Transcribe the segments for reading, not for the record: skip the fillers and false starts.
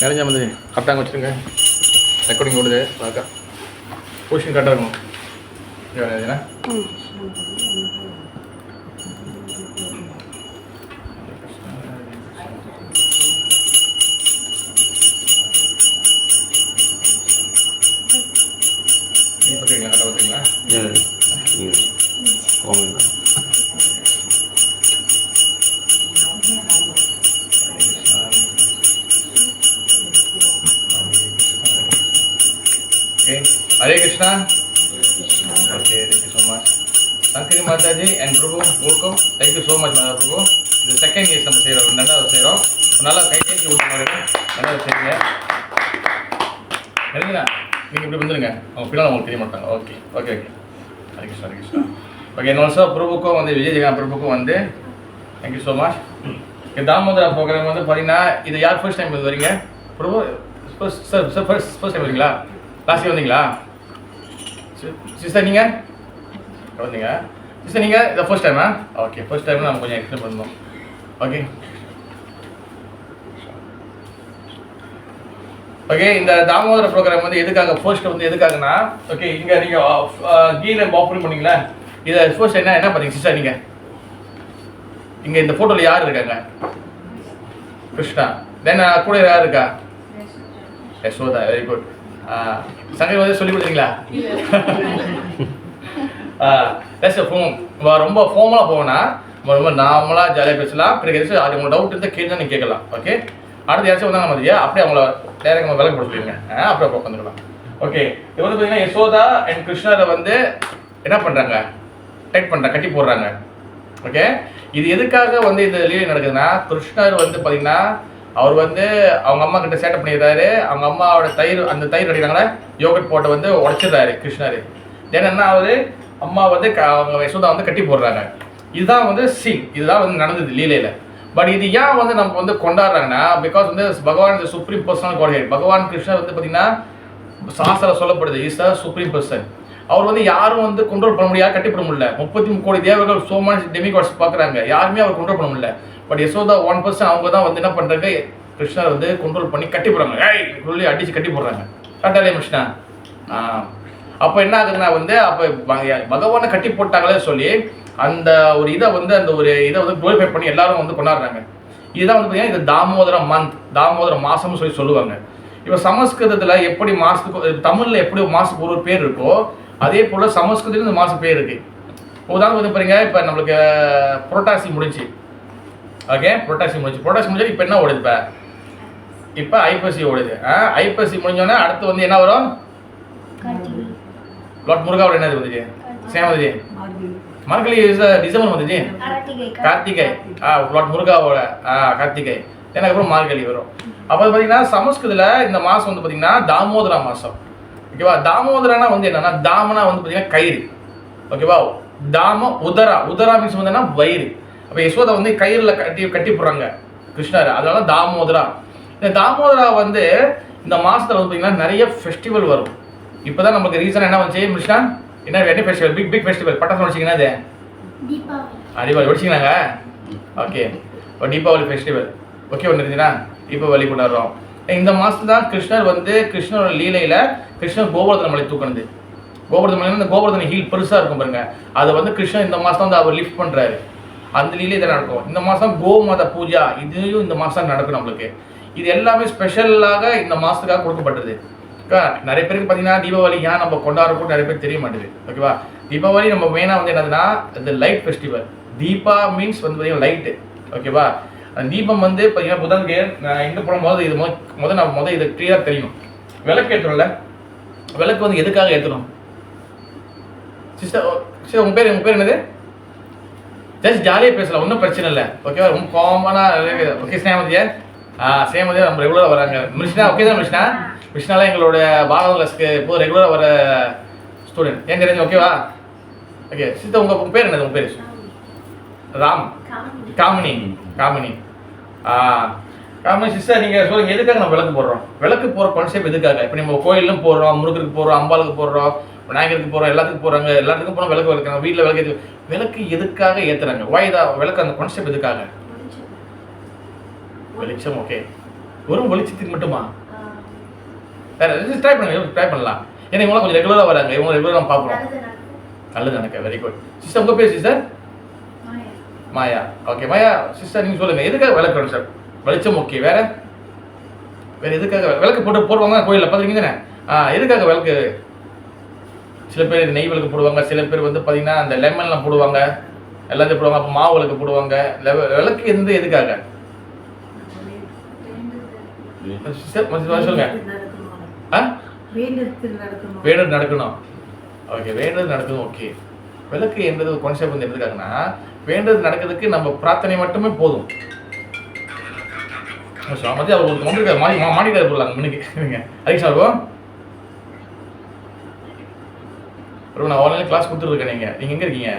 நிறைஞ்சா வந்து கரெக்டாக வச்சுருங்க. ரெக்கார்டிங் ஓடுது பார்க்க பொசிஷன் கரெக்டாக இருக்கணும். ஏன்னா ஓகேங்களா? கரெக்டாக ஓகேங்களா? Hare Krishna. Okay, thank you so much. Sankari Mataji and Prabhu, welcome. Thank you so much, Prabhu. The second is நம்ம செய்கிறோம், ரெண்டாவது செய்கிறோம். நல்லா கை தேய்ச்சி விட்டுருங்க. நல்லா செய்யுங்க. சரிங்களா? நீங்கள் இப்படி வந்துடுங்க. அவங்க பின்னால் உங்களுக்கு தெரிய மாட்டாங்க. Okay okay okay. Hare Krishna Hare Krishna. Okay, இன்னொரு சார் பிரபுக்கும் வந்து விஜய் ஜெகன் பிரபுக்கும் வந்து thank you so much. Damodara program வந்து பார்த்தீங்கன்னா இது யார் ஃபர்ஸ்ட் டைம் வரீங்க? பிரபு ஃபர்ஸ்ட் டைம் வரீங்களா? லாஸ்ட் இயர் வந்தீங்களா? சிஸ்டர் நீங்கள் வந்தீங்க. சிஸ்டர் நீங்கள் இதை ஃபர்ஸ்ட் டைமா? ஓகே, ஃபர்ஸ்ட் டைம் நம்ம கொஞ்சம் எக்ஸ்பிளைன் பண்ணணும். ஓகே ஓகே, இந்த தாமோதர ப்ரோக்ராம் வந்து எதுக்காக ஃபர்ஸ்ட் வந்து எதுக்காகனா, ஓகே இங்கே நீங்கள் கீழே ஓப்பன் பண்ணீங்களா? இதை ஃபர்ஸ்ட் என்ன பண்ணீங்க சிஸ்டர்? நீங்கள் இங்கே இந்த ஃபோட்டோவில் யார் இருக்காங்க? கிருஷ்ணா. தென் கூட யார் இருக்கா? யசோதா. Very good. சங்கர் வந்து சொல்லி கொடுத்தீங்களா? ரொம்ப ஃபார்மலாக போவேன்னா ரொம்ப நார்மலாக ஜாலியாக பேசலாம். பிறகு எதாச்சும் அது உங்கள் டவுட் இருந்தால் கேட்டு நீங்கள் கேட்கலாம். ஓகே, அடுத்து யாராச்சும் வந்தாங்க மாதிரியா அப்படியே அவங்கள டேரக்டாக விளக்கு கொடுத்துருங்க. அப்படியே உட்காந்துக்கலாம். ஓகே, இது வந்து பார்த்தீங்கன்னா யசோதா அண்ட் கிருஷ்ணரை வந்து என்ன பண்ணுறாங்க? டைட் பண்ணுறாங்க, கட்டி போடுறாங்க. ஓகே, இது எதுக்காக வந்து இந்த லீலை நடக்குதுன்னா, கிருஷ்ணர் வந்து பார்த்தீங்கன்னா அவர் வந்து அவங்க அம்மா கிட்ட சேட்டை பண்ணிடுறாரு. அவங்க அம்மாவோட தயிர், அந்த தயிர் அடிக்கிறாங்களே யோகட் போட்டை வந்து உடச்சிடுறாரு கிருஷ்ணர். தென் என்ன ஆகுது? அம்மா வந்து அவங்க யசோதா வந்து கட்டி போடுறாங்க. இதுதான் வந்து சீன், இதுதான் வந்து நடந்தது லீலையில். பட் இது ஏன் வந்து நம்ம வந்து கொண்டாடுறாங்கன்னா, பிகாஸ் வந்து பகவான் இஸ் சுப்ரீம் பர்சனல் காட்ஹெட். பகவான் கிருஷ்ணர் வந்து பார்த்தீங்கன்னா சாஸ்திரம் சொல்லப்படுது இஸ் அ சுப்ரீம் பர்சன். அவர் வந்து யாரும் வந்து கண்ட்ரோல் பண்ண முடியாது, கட்டிப்பட முடியல. 33 கோடி தேவர்கள் சோ மச் டெமிகாட்ஸ் பார்க்குறாங்க, யாருமே அவர் கண்ட்ரோல் பண்ண முடியல. பட் யசோதா 1% அவங்க தான் வந்து என்ன பண்ணுறாங்க? கிருஷ்ணர் வந்து கண்ட்ரோல் பண்ணி கட்டி போடுறாங்க. சொல்லி அடிச்சு கட்டி போடுறாங்க. கரெக்டாக இல்லையா கிருஷ்ணா? அப்போ என்ன ஆகுதுன்னா வந்து அப்போ பகவானை கட்டி போட்டாங்களே சொல்லி அந்த ஒரு இதை வந்து குளோரிஃபை பண்ணி எல்லாரும் வந்து கொண்டாடுறாங்க. இதுதான் வந்து பார்த்தீங்கன்னா இது தாமோதர மந்த், தாமோதர மாசம்னு சொல்லுவாங்க. இப்போ சமஸ்கிருதத்தில் எப்படி மாதத்துக்கு, தமிழில் எப்படி மாதத்துக்கு ஒரு பேர் இருக்கோ அதே போல் சமஸ்கிருதத்தில் இந்த மாதம் பேர் இருக்குது. உதாரணம் வந்து பாருங்க, இப்போ நம்மளுக்கு புரட்டாசி முடிஞ்சு. ஓகே, புரட்டாசி முடிஞ்சது. இப்போ என்ன ஓடுது? இப்போ ஐப்பசி ஓடுது. ஐப்பசி முடிஞ்சோடனே அடுத்து வந்து என்ன வரும்? லார்ட் முருகாவோட என்னது வந்துச்சு? சேம் வந்துச்சு. மார்கழி டிசம்பர் வந்துச்சு. கார்த்திகை. லார்ட் முருகாவோட கார்த்திகை. அதுக்கப்புறம் மார்கழி வரும். அப்போ பார்த்தீங்கன்னா சமஸ்கிருதத்தில் இந்த மாதம் வந்து பார்த்தீங்கன்னா தாமோதரா மாதம். ஓகேவா? தாமோதரானா வந்து என்னன்னா, தாமனா வந்து பார்த்தீங்கன்னா கயிறு. ஓகேவா? தாம உதரா மீன்ஸ் வந்து வயிறு. அப்போ யசோதா வந்து கயிறில் கட்டி போடுறாங்க கிருஷ்ணர், அதனால தாமோதரா. இந்த தாமோதரா வந்து இந்த மாதத்தில் வந்து பார்த்தீங்கன்னா நிறைய ஃபெஸ்டிவல் வரும். இப்போ தான் நமக்கு ரீசன் என்ன வந்துச்சு கிருஷ்ணா? என்ன ஃபெஸ்டிவல்? Big festival. பட்டாசு உடைச்சிங்கன்னா அது தீபாவளி உடைச்சிங்களாங்க. ஓகே, இப்போ தீபாவளி ஃபெஸ்டிவல். ஓகே, ஒன்று இருந்துச்சுன்னா தீபாவளி கொண்டாடுறோம். இந்த மாதம் தான் கிருஷ்ணர் வந்து கிருஷ்ணரோட லீலையில் கிருஷ்ணர் கோவர்தன மலை தூக்கினது. கோவர்தன மலை இந்த கோவர்தன ஹீல் பெருசாக இருக்கும் பாருங்க, அதை வந்து கிருஷ்ணர் இந்த மாதம் வந்து அவர் லிஃப்ட் பண்ணுறாரு. அந்த லீலை தான் நடக்கும். இந்த மாதம் கோமாதா பூஜா, இதையும் இந்த மாதம் நடக்கும் நம்மளுக்கு. இது எல்லாமே ஸ்பெஷலாக இந்த மாதத்துக்காக கொடுக்கப்பட்டது. நிறைய பேருக்கு பார்த்தீங்கன்னா தீபாவளி ஏன் நம்ம கொண்டாடுறோம் நிறைய பேர் தெரிய மாட்டேது. ஓகேவா? தீபாவளி நம்ம மெயினாக வந்து என்னதுன்னா இந்த லைட் ஃபெஸ்டிவல். தீபா மீன்ஸ் வந்து பார்த்தீங்கன்னா லைட்டு. ஓகேவா? அந்த தீபம் வந்து பார்த்தீங்கன்னா புதன்கே நான் எங்கே போடும் போது இது முதல் இதை கிளியராக தெரியணும். விளக்கு ஏற்றணும்ல, விளக்கு வந்து எதுக்காக ஏற்றணும்? சிஸ்டர் உங்கள் பேர் என்னது? ஜஸ்ட் ஜாலியாக பேசலாம், ஒன்றும் பிரச்சனை இல்லை. ஓகேவா? ரொம்ப காமனாக. ஓகே, சேமதியா சேமதியா நம்ம ரெகுலராக வராங்க. மிருஷ்ணா ஓகே தான். மிருஷ்ணாலாம் எங்களோட பாரத கிளாஸ்க்கு இப்போது ரெகுலராக வர ஸ்டூடெண்ட். ஏன் தெரிஞ்சு? ஓகேவா? ஓகே சிஸ்டர் உங்கள் பேர் என்னது? உங்கள் பேர் ராம். காமினி. காமினி சிஸ்டர், நீங்கள் சொல்லுங்கள் எதுக்காக நம்ம விளக்கு போடுறோம்? விளக்கு போகிற கான்செப்ட் எதுக்காக? இப்போ நம்ம கோயிலும் போடுறோம், முருகருக்கு போடுறோம், அம்பாளுக்கு போடுறோம், விநாயகருக்கு போகிறோம், எல்லாத்துக்கும் போகிறாங்க. எல்லாத்துக்கும் போகிறோம், விளக்கு வைக்கிறாங்க. வீட்டில் விளக்கு எதுக்காக ஏற்றுறாங்க? வாய்தா விளக்கு அந்த கான்செப்ட் எதுக்காக? வெளிச்சம். ஓகே, வெறும் வெளிச்சத்துக்கு மட்டுமா? வேற ட்ரை பண்ணுங்க, ட்ரை பண்ணலாம். ஏன்னா இவங்களாம் கொஞ்சம் ரெகுலராக வராங்க, இவங்க ரெகுலராக நம்ம பார்க்குறோம். நல்லது எனக்கு. Very good sister. உங்கள் பேர் சிஸ்டர்? மாயா. ஓகே மாயா சிஸ்டர், நீங்கள் சொல்லுங்கள், எதுக்காக விளக்கு வேணும் சார்? வெளிச்சம். ஓகே, வேற வேறு எதுக்காக விளக்கு போடுவாங்க கோயிலில் பார்த்துருக்கீங்க தானே? எதுக்காக விளக்கு? சில பேர் நெய் விளக்கு போடுவாங்க, சில பேர் வந்து பார்த்தீங்கன்னா அந்த லெமன்லாம் போடுவாங்க, எல்லாத்தையும் போடுவாங்க. அப்போ மாவு விளக்கு போடுவாங்க. விளக்கு எதுக்காக சொல்லுங்க? வேண்டது நடக்கணும். ஓகே, வேண்டது நடக்கணும். ஓகே, விளக்கு என்றது கான்செப்ட் வந்து எதுக்காகனா, வேண்டது நடக்கிறதுக்கு நம்ம பிரார்த்தனை மட்டுமே போதும். மதி அவர் ஒரு வந்திருக்காரு, மாடிக்காரு போடலாங்க முன்னுக்கு. அதுக்கு சார் நான் ஆன்லைன் கிளாஸ் கொடுத்துருக்கேன். நீங்கள் எங்கே இருக்கீங்க?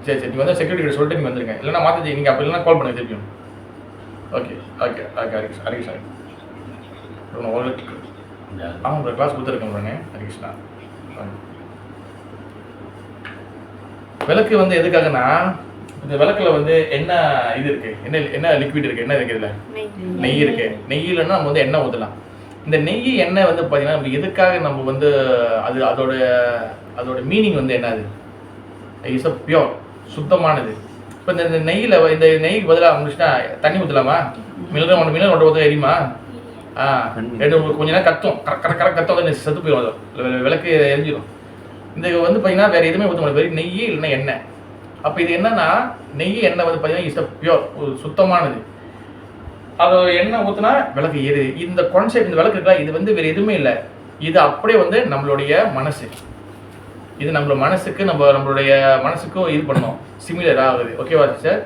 சரி சரி, நீங்கள் வந்து செக்யூரிட்டி கிட்ட சொல்லிட்டு நீங்கள் வந்துருங்க. இல்லைன்னா மாற்றி நீங்கள் அப்படி இல்லைன்னா கால் பண்ணுங்க திருப்பியும். Okay okay okay Hari sir. ஆமாம் கிளாஸ் கொடுத்துருக்கேன் பாருங்க ஹரிகிருஷ்ணா. விளக்கு வந்து எதுக்காகனா, இந்த விளக்குல வந்து என்ன இது இருக்கு, என்ன லிக்விட் இருக்கு, என்ன இருக்கு? இதில் நெய் இருக்கு. நெய் இல்லைன்னா நம்ம வந்து எண்ணெய் ஊற்றலாம். இந்த நெய் எண்ணெய் வந்து பார்த்தீங்கன்னா நம்ம எதுக்காக நம்ம வந்து அது அதோட மீனிங் வந்து என்னது? இஸ் அ பியோர், சுத்தமானது. இப்போ இந்த நெய்யில் இந்த நெய்க்கு பதிலாக இருந்துச்சுன்னா தண்ணி ஊற்றலாமா? மிளகு ஒன்று எரியுமா? கொஞ்ச நேரம் கத்தும், கத்தும், வந்து செத்து போயிடும், அது விளக்கு எரிஞ்சிடும். இந்த வந்து பார்த்தீங்கன்னா வேறு எதுவுமே ஊற்ற முடியாது, வெறும் நெய் இல்லைன்னா எண்ணெய். அப்போ இது என்னன்னா, நெய் எண்ணெய் வந்து பார்த்தீங்கன்னா இஸ் அ பியோர், சுத்தமானது. அது எண்ணெய் ஊற்றினா விளக்கு ஏறுது. இந்த கான்செப்ட், இந்த விளக்கு இருக்கா, இது வந்து வேறு எதுவுமே இல்லை. இது அப்படியே வந்து நம்மளுடைய மனசு. இது நம்மளோட மனசுக்கு நம்மளுடைய மனசுக்கும் இது பண்ணோம், சிமிலர் ஆகுது. ஓகேவா சார்?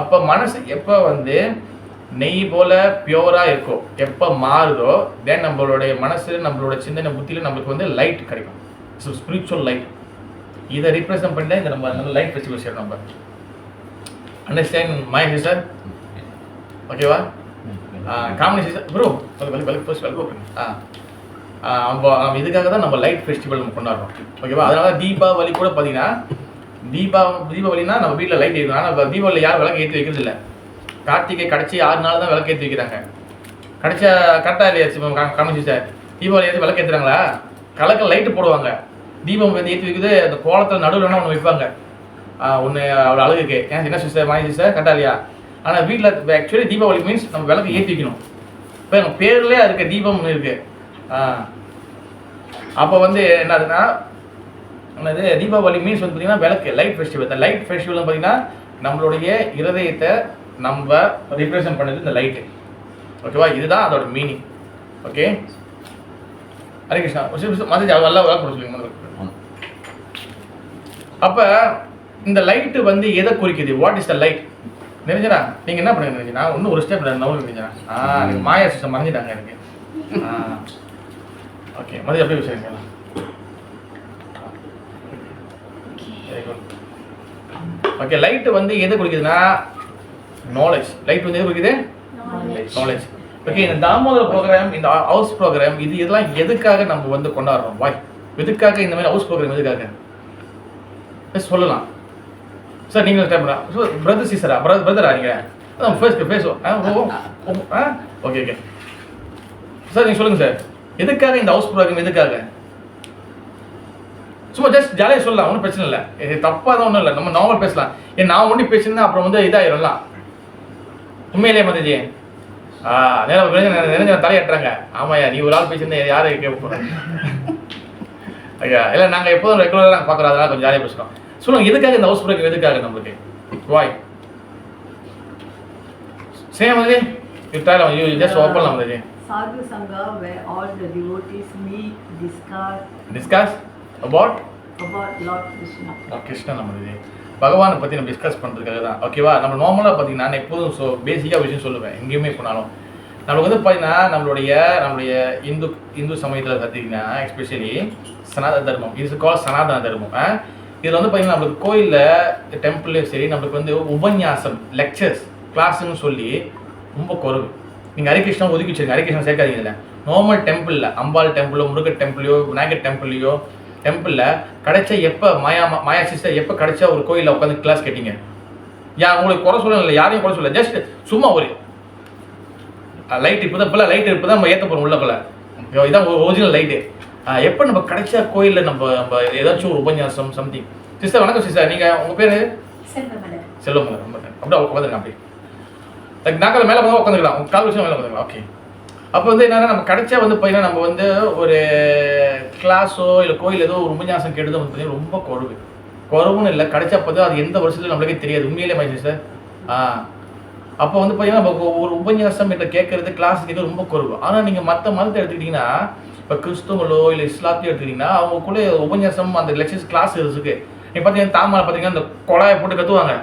அப்போ மனசு எப்போ வந்து நெய் போல பியூராக இருக்கோ, எப்போ மாறுதோ, தென் நம்மளுடைய மனசு, நம்மளோட சிந்தனை புத்தியில் நம்மளுக்கு வந்து லைட் கிடைக்கும். So spiritual light. இதை ரீப்ரசென்ட் பண்ணி தான் இந்த நம்ம லைட் ஃபெஸ்டிவல் செய்யணும். நம்ம அண்டர்ஸ்டாண்ட் மை சிஸ்டர்? ஓகேவா? Comedy sister bro, first welcome. நம்ம இதுக்காக தான் நம்ம லைட் ஃபெஸ்டிவல் நம்ம கொண்டாடுறோம். ஓகேவா? அதனால தீபாவளி கூட பார்த்தீங்கன்னா, தீபாவளினா நம்ம வீட்டில் லைட் ஏற்றணும். ஆனால் தீபாவளி யாரும் விளக்கு ஏற்றி வைக்கிறது இல்லை. கார்த்திகை கடைசி 6 நாள் தான் விளக்கு ஏற்றி வைக்கிறாங்க. கரெக்டாக இல்லையா காமெடி சார்? தீபாவளி ஏற்றி விளக்கு ஏற்றுறாங்களா? கலக்க லைட்டு போடுவாங்க. தீபம் வந்து ஏற்றி வைக்கிறது அந்த கோலத்தில் நடுவில் வேணால் ஒன்று வைப்பாங்க, ஒன்று அவ்வளோ அழகுக்கு. ஏன் என்ன சிஸ்டர் மாய் சிஸ்டர் கரெக்டாக இல்லையா? ஆனால் வீட்டில் ஆக்சுவலி தீபாவளி மீன்ஸ் நம்ம விளக்கு ஏற்றி வைக்கணும். இப்போ எங்கள் பேர்லேயே இருக்க தீபம் இருக்குது. அப்போ வந்து என்னதுன்னா, என்னது தீபாவளி மீன்ஸ் வந்து பார்த்தீங்கன்னா விளக்கு, லைட் ஃபெஸ்டிவல். இந்த லைட் ஃபெஸ்டிவல் பார்த்தீங்கன்னா நம்மளுடைய இருதயத்தை நம்ம ரிப்ரசென்ட் பண்ணது இந்த லைட்டு. ஓகேவா? இதுதான் அதோட மீனிங். ஓகே ஹரே கிருஷ்ணா. மதஜி எல்லாம் விளக்கு கொடுத்துருங்க. அப்போ இந்த லைட்டு வந்து எதை குறிக்குது? What is the light? நினைஞ்சனா நீங்கள் என்ன பண்ணுங்க நினைஞ்சனா, ஒன்றும் ஒரு ஸ்டெப் நவல் நினைஞ்சனா. எனக்கு மாயா சிஸ்டம் மறந்துட்டாங்க எனக்கு. ஓகே மதி அப்படியே விஷயம். ஓகே, லைட்டு வந்து எதை குறிக்குதுன்னா நாலேஜ். லைட் வந்து எது குறிக்குது? நாலேஜ். ஓகே, இந்த தாமோதர ப்ரோக்ராம், இந்த ஹவுஸ் ப்ரோக்ராம், இதெல்லாம் எதுக்காக நம்ம வந்து கொண்டாடுறோம்? வாய் எதுக்காக இந்த மாதிரி ஹவுஸ் ப்ரோக்ராம் எதுக்காக சொல்லலாம் சார்? நீங்கள் டைம் பிரதர் சிஸ்டரா? பிரதரா நீங்கள்? அதான் ஃபர்ஸ்ட் பேசுவோம். ஓகே ஓகே சார், நீங்கள் சொல்லுங்கள் சார், எதுக்காக இந்த ஹவுஸ் ப்ரோக்ராம்? எதுக்காக? சும்மா ஜஸ்ட் ஜாலியாக சொல்லலாம், ஒன்றும் பிரச்சனை இல்லை. தப்பாக தான் ஒன்றும் இல்லை, நம்ம நார்மல் பேசலாம். நான் ஒன்றி பேசினா அப்புறம் வந்து இதாகிடும்லாம். உண்மையிலே மதிஜி நிறைய தலையாட்டுறாங்க. ஆமாய்யா, நீ ஒரு ஆள் பேசியிருந்தா யாரை கேட்போம்? ஐயா இல்லை, நாங்கள் எப்போதும் ரெகுலராக நாங்கள் பார்க்குறோம், அதனால கொஞ்சம் ஜாலியாக பேசுகிறோம். சொல்லுங்கள், எதுக்காக இந்த ஹவுஸ் ப்ரோக்ராம்? எதுக்காக நம்மளுக்கு? Why same Mathiji, you just open பண்ணலாம் Mathiji. Sadhu Sangha, where all the devotees meet, discuss about Lord Krishna. Krishnan நம்ம பகவானை பற்றி நம்ம டிஸ்கஸ் பண்ணுறதுக்காக தான். ஓகேவா? நம்ம நார்மலாக பார்த்தீங்கன்னா நான் எப்போதும் பேசிக்காக விஷயம் சொல்லுவேன், எங்கேயுமே போனாலும். நம்மளுக்கு வந்து பார்த்தீங்கன்னா நம்மளுடைய இந்து சமயத்தில் பார்த்தீங்கன்னா எஸ்பெஷலி சனாதன தர்மம், இது கால் சனாதன தர்மம். இதில் வந்து பார்த்தீங்கன்னா நம்மளுக்கு கோயிலில் டெம்பிள்லேயும் சரி, நம்மளுக்கு வந்து உபன்யாசம், லெக்சர்ஸ், கிளாஸுன்னு சொல்லி ரொம்ப குறைவு. நீங்கள் ஹரிகிருஷ்ணா ஒதுக்கி வச்சுருங்க, ஹரிகிருஷ்ணா சேர்க்காதீங்க. இல்லை நார்மல் டெம்பிளில், அம்பாள் டெம்பிளோ, முருகர் டெம்பிளையோ, விநாயகர் டெம்பிளையோ, டெம்பிளில் கிடைச்ச எப்போ மாயா சிஸ்டர் எப்போ கிடைச்சா ஒரு கோயிலில் உட்காந்து கிளாஸ் கேட்டீங்க? உங்களுக்கு குறை சொல்ல இல்லை, யாரையும் குறை சொல்ல, ஜஸ்ட் சும்மா ஒரு லைட் இப்போதான் லைட் இப்போ தான் நம்ம ஏற்ற போகிறோம் உள்ளக்குள்ள. இதான் ஒரிஜினல் லைட்டு. எப்போ நம்ம கடைசியாக கோயிலில் நம்ம ஏதாச்சும் ஒரு உபன்யாசம் சம்திங். சிஸ்டர் வணக்கம் சிஸ்டர், நீங்கள் உங்கள் பேர் செல்வமலர். அப்படியே உட்காந்துருங்க. அப்படி நாக்கால மேலே போய் உட்காந்துக்கலாம், உங்கள் கால் விஷயம் மேலே உட்காந்துக்கலாம். ஓகே. அப்போ வந்து என்னன்னா நம்ம கடைசியாக வந்து பார்த்தீங்கன்னா நம்ம வந்து ஒரு கிளாஸோ இல்லை கோயில் ஏதோ ஒரு உபன்யாசம் கேட்டதோ வந்து பார்த்தீங்கன்னா ரொம்ப குறவுன்னு இல்லை, கடைசியா பார்த்தா அது எந்த வருஷத்துல நம்மளுக்கே தெரியாது. உண்மையிலே மாதிரி சார். அப்போ வந்து பார்த்தீங்கன்னா நம்ம ஒரு உபன்யாசம் என்ற கேட்கறது கிளாஸ் கேட்கறது ரொம்ப குறவு. ஆனால் நீங்கள் மற்ற மதத்தை எடுத்துக்கிட்டிங்கன்னா, இப்போ கிறிஸ்துவங்களோ இல்லை இஸ்லாத்தையோ எடுத்துக்கிட்டிங்கன்னா அவங்களுக்குள்ளே உபன்யாசம் அந்த லெக்சர்ஸ் கிளாஸ் இருக்குது. நீங்கள் பார்த்தீங்கன்னா தாமரை பார்த்தீங்கன்னா அந்த குழாயை போட்டு கற்றுவாங்க.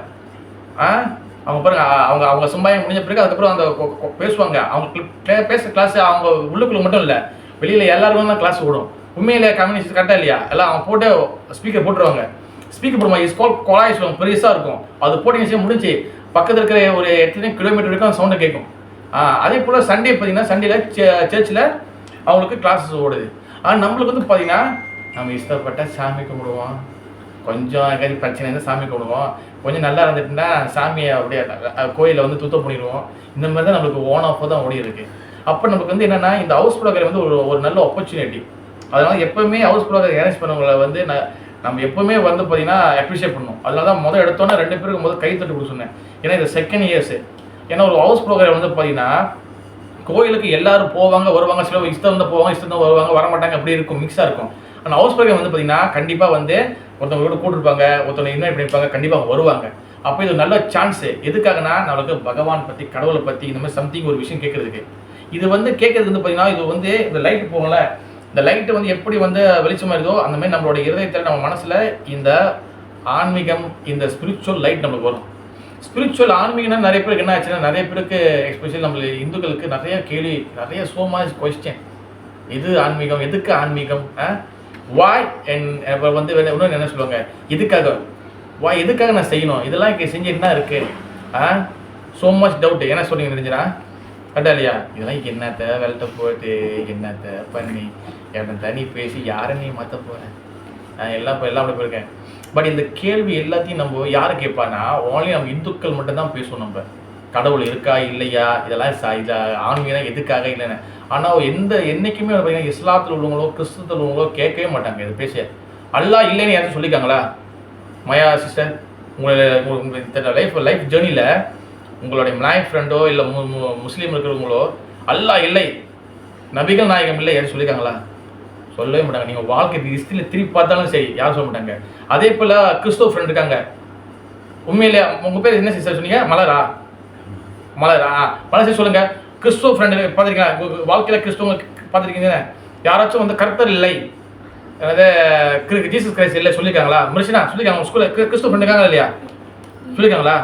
அவங்க பாருங்க, அவங்க சம்பாயம் முடிஞ்ச பிறகு அதுக்கப்புறம் அந்த பேசுவாங்க. அவங்க பேச கிளாஸ் அவங்க உள்ளுக்குள்ள மட்டும் இல்லை, வெளியில் எல்லாருக்கும் தான் கிளாஸ் விடும். உண்மையிலே கம்யூனிஸ்ட் கரெக்டாக இல்லையா? எல்லாம் அவங்க போட்டு ஸ்பீக்கர் போட்டுருவாங்க. ஸ்பீக்கர் போடுமா குழாய் சொல்லுவாங்க, பெருசாக இருக்கும். அது போட்டிங்க முடிஞ்சு பக்கத்தில் இருக்கிற ஒரு எத்தனை கிலோமீட்டர் வரைக்கும் அந்த சவுண்டை கேட்கும். அதே போல் சண்டே பார்த்தீங்கன்னா சண்டேல சர்ச்சில் அவங்களுக்கு கிளாஸஸ் ஓடுது. ஆனால் நம்மளுக்கு வந்து பார்த்தீங்கன்னா நம்ம இஷ்டப்பட்ட சாமி கும்பிடுவோம், கொஞ்சம் எங்கேயாவது பிரச்சனை இருந்தால் சாமி கும்பிடுவோம், கொஞ்சம் நல்லா இருந்துட்டுன்னா சாமியை அப்படியே கோயிலில் வந்து துத்தம் பண்ணிடுவோம். இந்த மாதிரி தான் நம்மளுக்கு ஓன் ஆஃப் தான் ஓடி இருக்கு. அப்போ நமக்கு வந்து என்னென்னா இந்த ஹவுஸ் ப்ரோக்ராம் வந்து ஒரு நல்ல ஆப்பர்ச்சுனிட்டி. அதனால் எப்போவுமே ஹவுஸ் ப்ரோக்ராம் அரேஞ்ச் பண்ணவங்களை வந்து நம்ம எப்போவுமே வந்து பார்த்தீங்கன்னா அப்ரிஷியேட் பண்ணணும். அதனால தான் எடுத்தோன்னே 2 பேருக்கு கை தட்டு கொடுக்க சொன்னேன். ஏன்னா இது செகண்ட் இயர்ஸு. ஏன்னா ஒரு ஹவுஸ் ப்ரோக்ராம் வந்து பார்த்தீங்கன்னா கோயிலுக்கு எல்லாரும் போவாங்க வருவாங்க, சில இஷ்டம் தான் போவாங்க, இஷ்டம் தான் வருவாங்க, வரமாட்டாங்க, அப்படி இருக்கும், மிக்ஸாக இருக்கும். ஆனால் ஹவுஸ் ப்ரோக்ராம் வந்து பார்த்தீங்கன்னா கண்டிப்பாக வந்து ஒருத்தவங்க கூட கூட்டிருப்பாங்க, ஒருத்தவங்க இன்வைட் பண்ணியிருப்பாங்க, கண்டிப்பாக அவங்க வருவாங்க. அப்போ இது நல்ல சான்ஸு. எதுக்காகனா நம்மளுக்கு பகவான் பற்றி கடவுளை பற்றி இந்த மாதிரி சம்திங் ஒரு விஷயம் கேட்கறதுக்கு. இது வந்து கேட்கறது வந்து பார்த்தீங்கன்னா இது வந்து இந்த லைட்டு போகல, இந்த லைட்டு வந்து எப்படி வந்து வெளிச்சமாக இருக்கோ அந்த மாதிரி நம்மளோட இருதயத்தில் நம்ம மனசில் இந்த ஆன்மீகம் இந்த ஸ்பிரிச்சுவல் லைட் நம்மளுக்கு வரும். ஸ்பிரிச்சுவல் ஆன்மீகம்னா நிறைய பேருக்கு என்ன ஆச்சுன்னா, நிறைய பேருக்கு எஸ்பெஷலி நம்ம இந்துக்களுக்கு நிறைய கேள்வி, நிறைய சோ மச் கொஸ்டின். எது ஆன்மீகம், எதுக்கு ஆன்மீகம், வாய் அண்ட் வந்து இன்னொன்று என்ன சொல்லுவாங்க, எதுக்காக வாய், எதுக்காக நான் செய்யணும், இதெல்லாம் இங்கே செஞ்சு என்ன இருக்குது, சோ மச் டவுட். என்ன சொன்னீங்க தெரிஞ்சுனா கரெக்டா இல்லையா? இதெல்லாம் என்னத்த வெள்ளத்தை போட்டு என்னத்த பண்ணி என்ன தனி பேசி யாரை நீ மாற்ற போகிறேன், எல்லாம் அப்படி போயிருக்கேன். பட் இந்த கேள்வி எல்லாத்தையும் நம்ம யாரை கேட்பான்னா ஓன்லி நம்ம இந்துக்கள் மட்டும்தான் பேசுவோம். நம்ம கடவுள் இருக்கா இல்லையா, இதெல்லாம் இதை ஆன்மீகம் எதுக்காக இல்லைன்னு. ஆனால் என்றைக்குமே பார்த்தீங்கன்னா இஸ்லாத்தில் உள்ளவங்களோ கிறிஸ்துவத்தில் உள்ளவங்களோ கேட்கவே மாட்டாங்க இது பேச. அல்லாஹ் இல்லைன்னு யாரும் சொல்லியிருக்காங்களா? மயா சிஸ்டர், உங்களுடைய லைஃப் ஜேர்னியில் உங்களுடைய மலாய் ஃப்ரெண்டோ இல்லை முஸ்லீம் இருக்கிறவங்களோ அல்லாஹ் இல்லை, நபிகள் நாயகம் இல்லை யாரும் சொல்லியிருக்காங்களா? சொல்லவே மாட்டாங்க. நீங்கள் வாழ்க்கை ஹிஸ்ட்ரியில் திருப்பி பார்த்தாலும் சரி யாரும் சொல்ல மாட்டாங்க. அதே போல் கிறிஸ்துவ ஃப்ரெண்ட் இருக்காங்க. உண்மையிலே உங்கள் பேர் என்ன சிஸ்டர் சொன்னீங்க? மலரா? மலர் சொல்லுங்க. கிறிஸ்துவ ஃப்ரெண்டு பார்த்துருக்கீங்களா? வாழ்க்கையில் கிறிஸ்துவங்க பார்த்துருக்கீங்க? யாராச்சும் வந்து கர்த்தர் இல்லை, அதாவது ஜீசஸ் கிரைஸ்ட் இல்லை சொல்லியிருக்காங்களா? மிர்ஷனா சொல்லியிருக்காங்க? ஸ்கூலில் கிறிஸ்துவ ஃப்ரெண்ட் இருக்காங்க இல்லையா? சொல்லியிருக்காங்களா?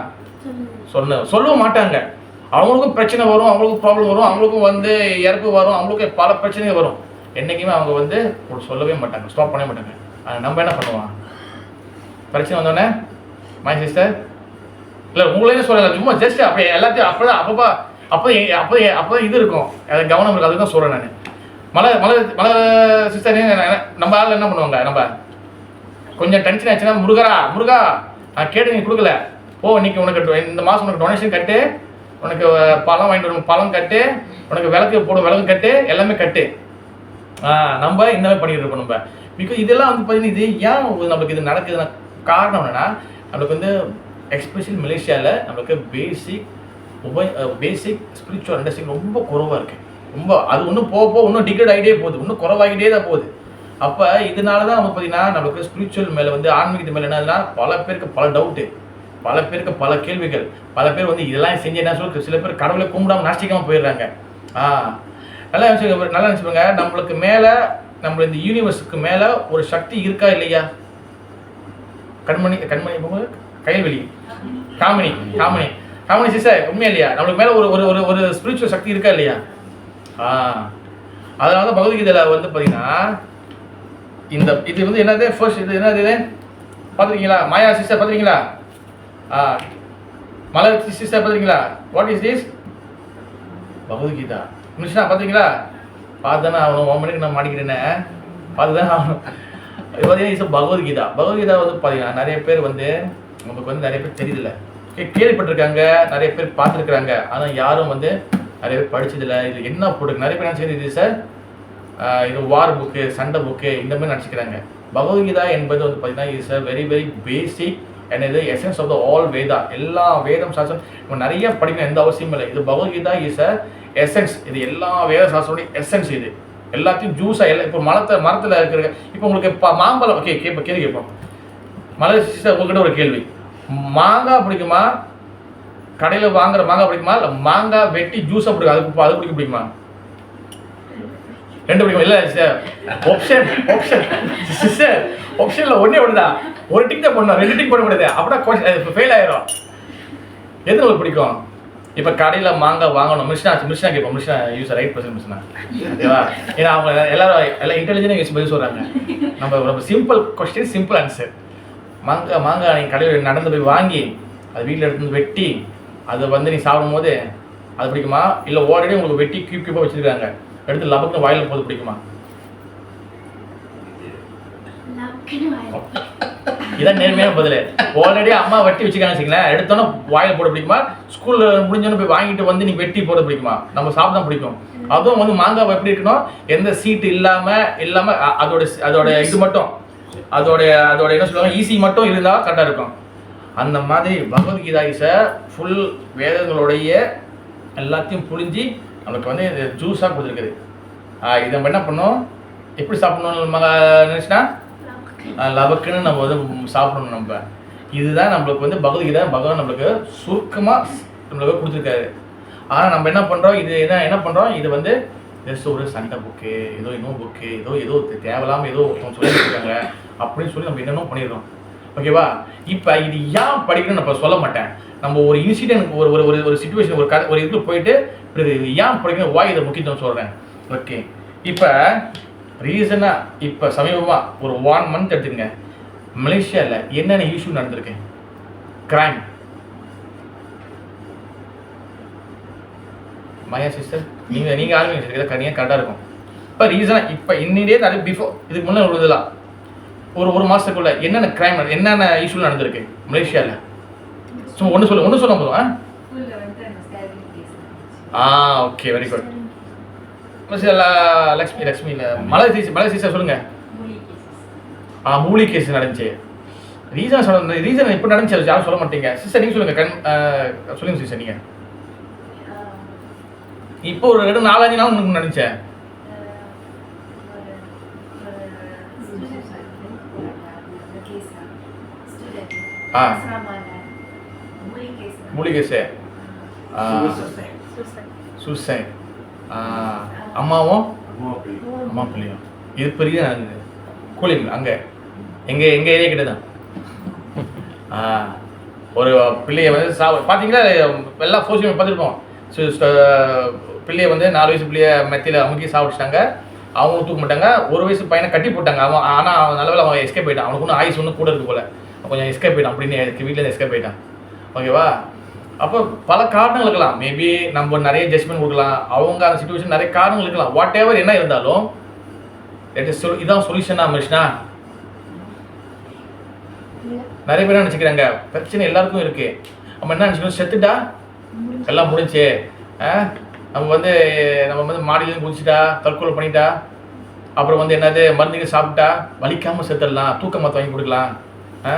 சொல்லவும் மாட்டாங்க. அவங்களுக்கும் பிரச்சனை வரும், அவங்களுக்கும் ப்ராப்ளம் வரும், அவங்களுக்கும் வந்து இறப்பு வரும், அவங்களுக்கும் பல பிரச்சனைகள் வரும். என்றைக்குமே அவங்க வந்து சொல்லவே மாட்டாங்க, ஸ்டாப் பண்ணவே மாட்டாங்க. ஆனால் நம்ம என்ன பண்ணுவோம், பிரச்சனை வந்தோடனே மை சிஸ்டர் இல்லை உங்களே சொல்லலை, சும்மா ஜஸ்ட் அப்போ எல்லாத்தையும் அப்போ இது இருக்கும், அது கவனம் இருக்கும். அதுதான் சொல்கிறேன் நான். மலை சிஸ்டர் நம்ம ஆள் என்ன பண்ணுவாங்க, நம்ம கொஞ்சம் டென்ஷன் ஆச்சுன்னா முருகா நான் கேட்டு நீ கொடுக்கல, இன்னைக்கு உனக்கு இந்த மாதம் உனக்கு டொனேஷன் கட்டு, உனக்கு பழம் வாங்கிட்டு வரும் பழம் கட்டு, உனக்கு விளக்கு போடும் விளக்கு கட்டு, எல்லாமே கட்டு. நம்ம இந்த மாதிரி பண்ணிட்டு இருக்கோம் நம்ம. பிகாஸ் இதெல்லாம் வந்து பார்த்தீங்கன்னா இது ஏன் நம்மளுக்கு இது நடக்குதுன்னா காரணம் என்னன்னா, நம்மளுக்கு வந்து எஸ்பெஷலி மலேசியாவில் நம்மளுக்கு பேசிக் ஸ்பிரிச்சுவல் அண்டர்ஸ்டாண்டிங் ரொம்ப குறைவாக இருக்குது. ரொம்ப அது இன்னும் போக இன்னும் டிகிரேட் ஆகிட்டே போகுது, இன்னும் குறைவாகிட்டே தான் போகுது. அப்போ இதனால தான் நம்ம பார்த்தீங்கன்னா நம்மளுக்கு ஸ்பிரிச்சுவல் மேலே வந்து ஆன்மீகத்து மேலே என்னதுன்னா பல பேருக்கு பல டவுட்டு, பல பேருக்கு பல கேள்விகள், பல பேர் வந்து இதெல்லாம் செஞ்சு என்ன சொல்லி சில பேர் கடவுளை கும்பிடாமல் நாஸ்டிக்காமல் போயிடுறாங்க. நல்லா நினச்சிப்பாங்க, நம்மளுக்கு மேலே நம்ம இந்த யூனிவர்ஸுக்கு மேலே ஒரு சக்தி இருக்கா இல்லையா? கண்மணி கைல்வெளி காமினி சிஸ்டர் உண்மையா இல்லையா? நம்மளுக்கு மேலே ஒரு ஸ்பிரிச்சுவல் சக்தி இருக்கா இல்லையா? அதனால தான் பகவத்கீதையில் வந்து பார்த்தீங்கன்னா இது வந்து என்னது ஃபர்ஸ்ட் இது என்னது பார்த்துருக்கீங்களா? மாயா சிஸ்டர் பார்த்துருக்கீங்களா? மலர் சிஸ்டர் பார்த்துருக்கீங்களா? What is this? பகவத்கீதா மிஷனா பார்த்துருக்கீங்களா? பார்த்துதானே ஆகணும், 1 மணிக்கு நான் மாட்டிக்கிறேன்னு பார்த்துதானே ஆகணும். இது பார்த்தீங்கன்னா பகவத்கீதா வந்து பார்த்தீங்கன்னா நிறைய பேர் வந்து நமக்கு வந்து நிறைய பேர் தெரியல. கேள்விப்பட்டிருக்காங்க, நிறைய பேர் பார்த்துருக்குறாங்க. ஆனால் யாரும் வந்து நிறைய பேர் படிச்சதில்லை. இது என்ன போட்டுருக்கு, நிறைய பேர் நினச்சிக்கிறது இது சார் இது வார் புக்கு, சண்டை புக்கு இந்த மாதிரி நினச்சிக்கிறாங்க. பகவத்கீதா என்பது வந்து பார்த்தீங்கன்னா is a very very basic and இது essence of the all Veda. எல்லா வேதம் சாஸ்திரம் நம்ம நிறைய படிக்கணும் எந்த அவசியமும் இல்லை. இது பகவத்கீதா இஸ் அ எசன்ஸ். இது எல்லா வேத சாஸ்திரோடைய எசன்ஸ். இது எல்லாத்தையும் ஜூஸாக எல்லாம் இப்போ மரத்தில் இருக்கிற இப்போ உங்களுக்கு மாம்பழம் ஓகே கேள்வி கேட்போம். மலர் சிஸ்டர் உங்ககிட்ட ஒரு கேள்வி, மாங்காய் பிடிக்குமா, கடையில் வாங்குற மாங்காய் பிடிக்குமா, இல்லை மாங்காய் வெட்டி ஜூஸாக பிடிக்கும் அது பிடிக்க பிடிக்குமா? ரெண்டு பிடிக்கும். இல்லை சார் ஆப்ஷனில் ஒன்றே ஒன்றுதான், ஒரு டிக் தான் பண்ணணும், 2 டிக் பண்ண முடியாது. அப்படின்னா ஃபெயில் ஆயிரும். எது உங்களுக்கு பிடிக்கும்? இப்போ கடையில் மாங்காய் வாங்கணும், மிஷினா கேட்போம். மிஷினா யூஸ் ரைட் பர்சன் மிஷினா ஓகேவா? ஏன்னா அவங்க எல்லாம் இன்டெலிஜென்ட்டாக யூஸ் பண்ணி சொல்கிறாங்க. நம்ம சிம்பிள் கொஸ்டின் சிம்பிள் ஆன்சர். மாங்காய் நீங்கள் கடையில் நடந்து போய் வாங்கி அது வீட்டில் எடுத்து வெட்டி அதை வந்து நீ சாப்பிடும் போது அது பிடிக்குமா, இல்லை ஆல்ரெடி உங்களுக்கு வெட்டி கியூப்பாக வச்சுருக்காங்க எடுத்து லபக்குன்னு வாயில் போது பிடிக்குமா? இதான் நேர்மையான பதில். ஆல்ரெடி அம்மா வெட்டி வச்சுக்கான்னு வச்சுங்களேன், எடுத்தோன்னா வாயில் போட பிடிக்குமா, ஸ்கூலில் முடிஞ்சோன்னு போய் வாங்கிட்டு வந்து நீ வெட்டி போட பிடிக்குமா? நம்ம சாப்பிட தான் பிடிக்கும். அதுவும் வந்து மாங்காய் எப்படி இருக்கணும், எந்த சீட்டு இல்லாமல் அதோட இது மட்டும் அதோட என்ன சொல்லுவாங்க ஈஸி மட்டும் இருந்தால் கரெக்டாக இருக்கும். அந்த மாதிரி பகவத்கீதா இஸ் ஃபுல் வேதங்களுடைய எல்லாத்தையும் புரிஞ்சு நம்மளுக்கு வந்து ஜூஸாக கொடுத்துருக்குது. இதை நம்ம என்ன பண்ணோம், எப்படி சாப்பிடணும் நினச்சினா லபக்குன்னு நம்ம வந்து சாப்பிடணும். நம்ம இதுதான் நம்மளுக்கு வந்து பகவத்கீதா பகவான் நம்மளுக்கு சுருக்கமாக நம்மளுக்கு கொடுத்துருக்காரு. ஆனால் நம்ம என்ன பண்ணுறோம், இது என்ன பண்ணுறோம், இது வந்து ஜஸ்ட் ஒரு சண்டை புக்கு, ஏதோ இன்னும் புக்கு, ஏதோ தேவையில்லாமல் ஏதோ ஒருத்தவங்க சொல்லியிருக்காங்க அப்படின்னு சொல்லி நம்ம என்னென்ன பண்ணிடுறோம். ஓகேவா? இப்போ இது ஏன் படிக்கணும்னு நம்ம சொல்ல மாட்டேன். நம்ம ஒரு இன்சிடென்ட் ஒரு சிச்சுவேஷன் ஒரு இதுக்கு போயிட்டு இது ஏன் படிக்கணும், வாய் இதை முக்கியத்துவம் சொல்கிறேன். ஓகே, இப்போ ரீசனாக இப்போ சமீபமாக ஒரு 1 மந்த் எடுத்துக்கங்க, மலேசியாவில் என்னென்ன இஷ்யூ நடந்திருக்கு, கிரைம். மாயா சிஸ்டர் நீங்கள் ஆரம்பிங்க, கனியாக கரெக்டாக இருக்கும். இப்போ ரீசனாக இப்போ இன்னிலே அது பிஃபோர் இதுக்கு முன்னே உள்ளதுலாம் ஒரு மாதத்துக்குள்ள என்னென்ன கிரைம் என்னென்ன இஷ்யூ நடந்திருக்கு மலேசியாவில்? ஸோ ஒன்று சொல்ல போதும். Okay, very good. லக்ஷ்மி இல்லை மலை சீசர் சொல்லுங்கள். மூலி கேஸ் நடந்துச்சு. ரீசன் இப்போ நடந்துச்சு, யாரும் சொல்ல மாட்டீங்க. சிஸ்டர் நீங்கள் சொல்லுங்கள். சொல்லுங்கள் சிஸ்டர் நீங்கள். இப்போ ஒரு 4-5 நாள் முன்னாடி நடந்துச்சேன். மூலி கேஸு சூசைட். அம்மா பிள்ளையும் இது பெரிய நடந்தது. கூலிங் அங்கே எங்கள் ஏரியா கிட்ட தான் ஒரு பிள்ளையை வந்து பார்த்தீங்களா, எல்லாம் சோசியல் பார்த்துருப்போம். பிள்ளையை வந்து 4 வயசு பிள்ளைய மெத்தியில் அமுக்கி சாப்பிட்டாங்க. அவங்களும் தூக்க மாட்டாங்க. 1 வயசு பையனை கட்டி போட்டாங்க. ஆனால் அவன் நல்லவேளை அவன் எஸ்கேப் போயிட்டான். அவனுக்கு ஒன்றும் ஆயுஸ் ஒன்று கூட இருக்கு போல, கொஞ்சம் எஸ்கேப் போயிட்டான் அப்படின்னு வீட்டில் எஸ்கேப் போயிட்டான். ஓகேவா? அப்போ பல காரணங்கள் இருக்கலாம். மேபி நம்ம நிறைய ஜட்ஜ்மெண்ட் கொடுக்கலாம், அவங்க அந்த சிச்சுவேஷன் நிறைய காரணங்கள் இருக்கலாம். வாட் எவர் என்ன இருந்தாலும் இதான் சொல்யூஷனா மிஷனா? நிறைய பேர் நினச்சிக்கிறாங்க பிரச்சனை எல்லாருக்கும் இருக்கு. நம்ம என்ன நினச்சிக்கணும், செத்துட்டா எல்லாம் முடிஞ்சு, நம்ம வந்து மாடியிலேருந்து குதிச்சுட்டா, தற்கொலை பண்ணிட்டா, அப்புறம் வந்து என்னது மருந்துக்கு சாப்பிட்டா வலிக்காமல் செத்துடலாம், தூக்க மாற்ற வாங்கி கொடுக்கலாம்,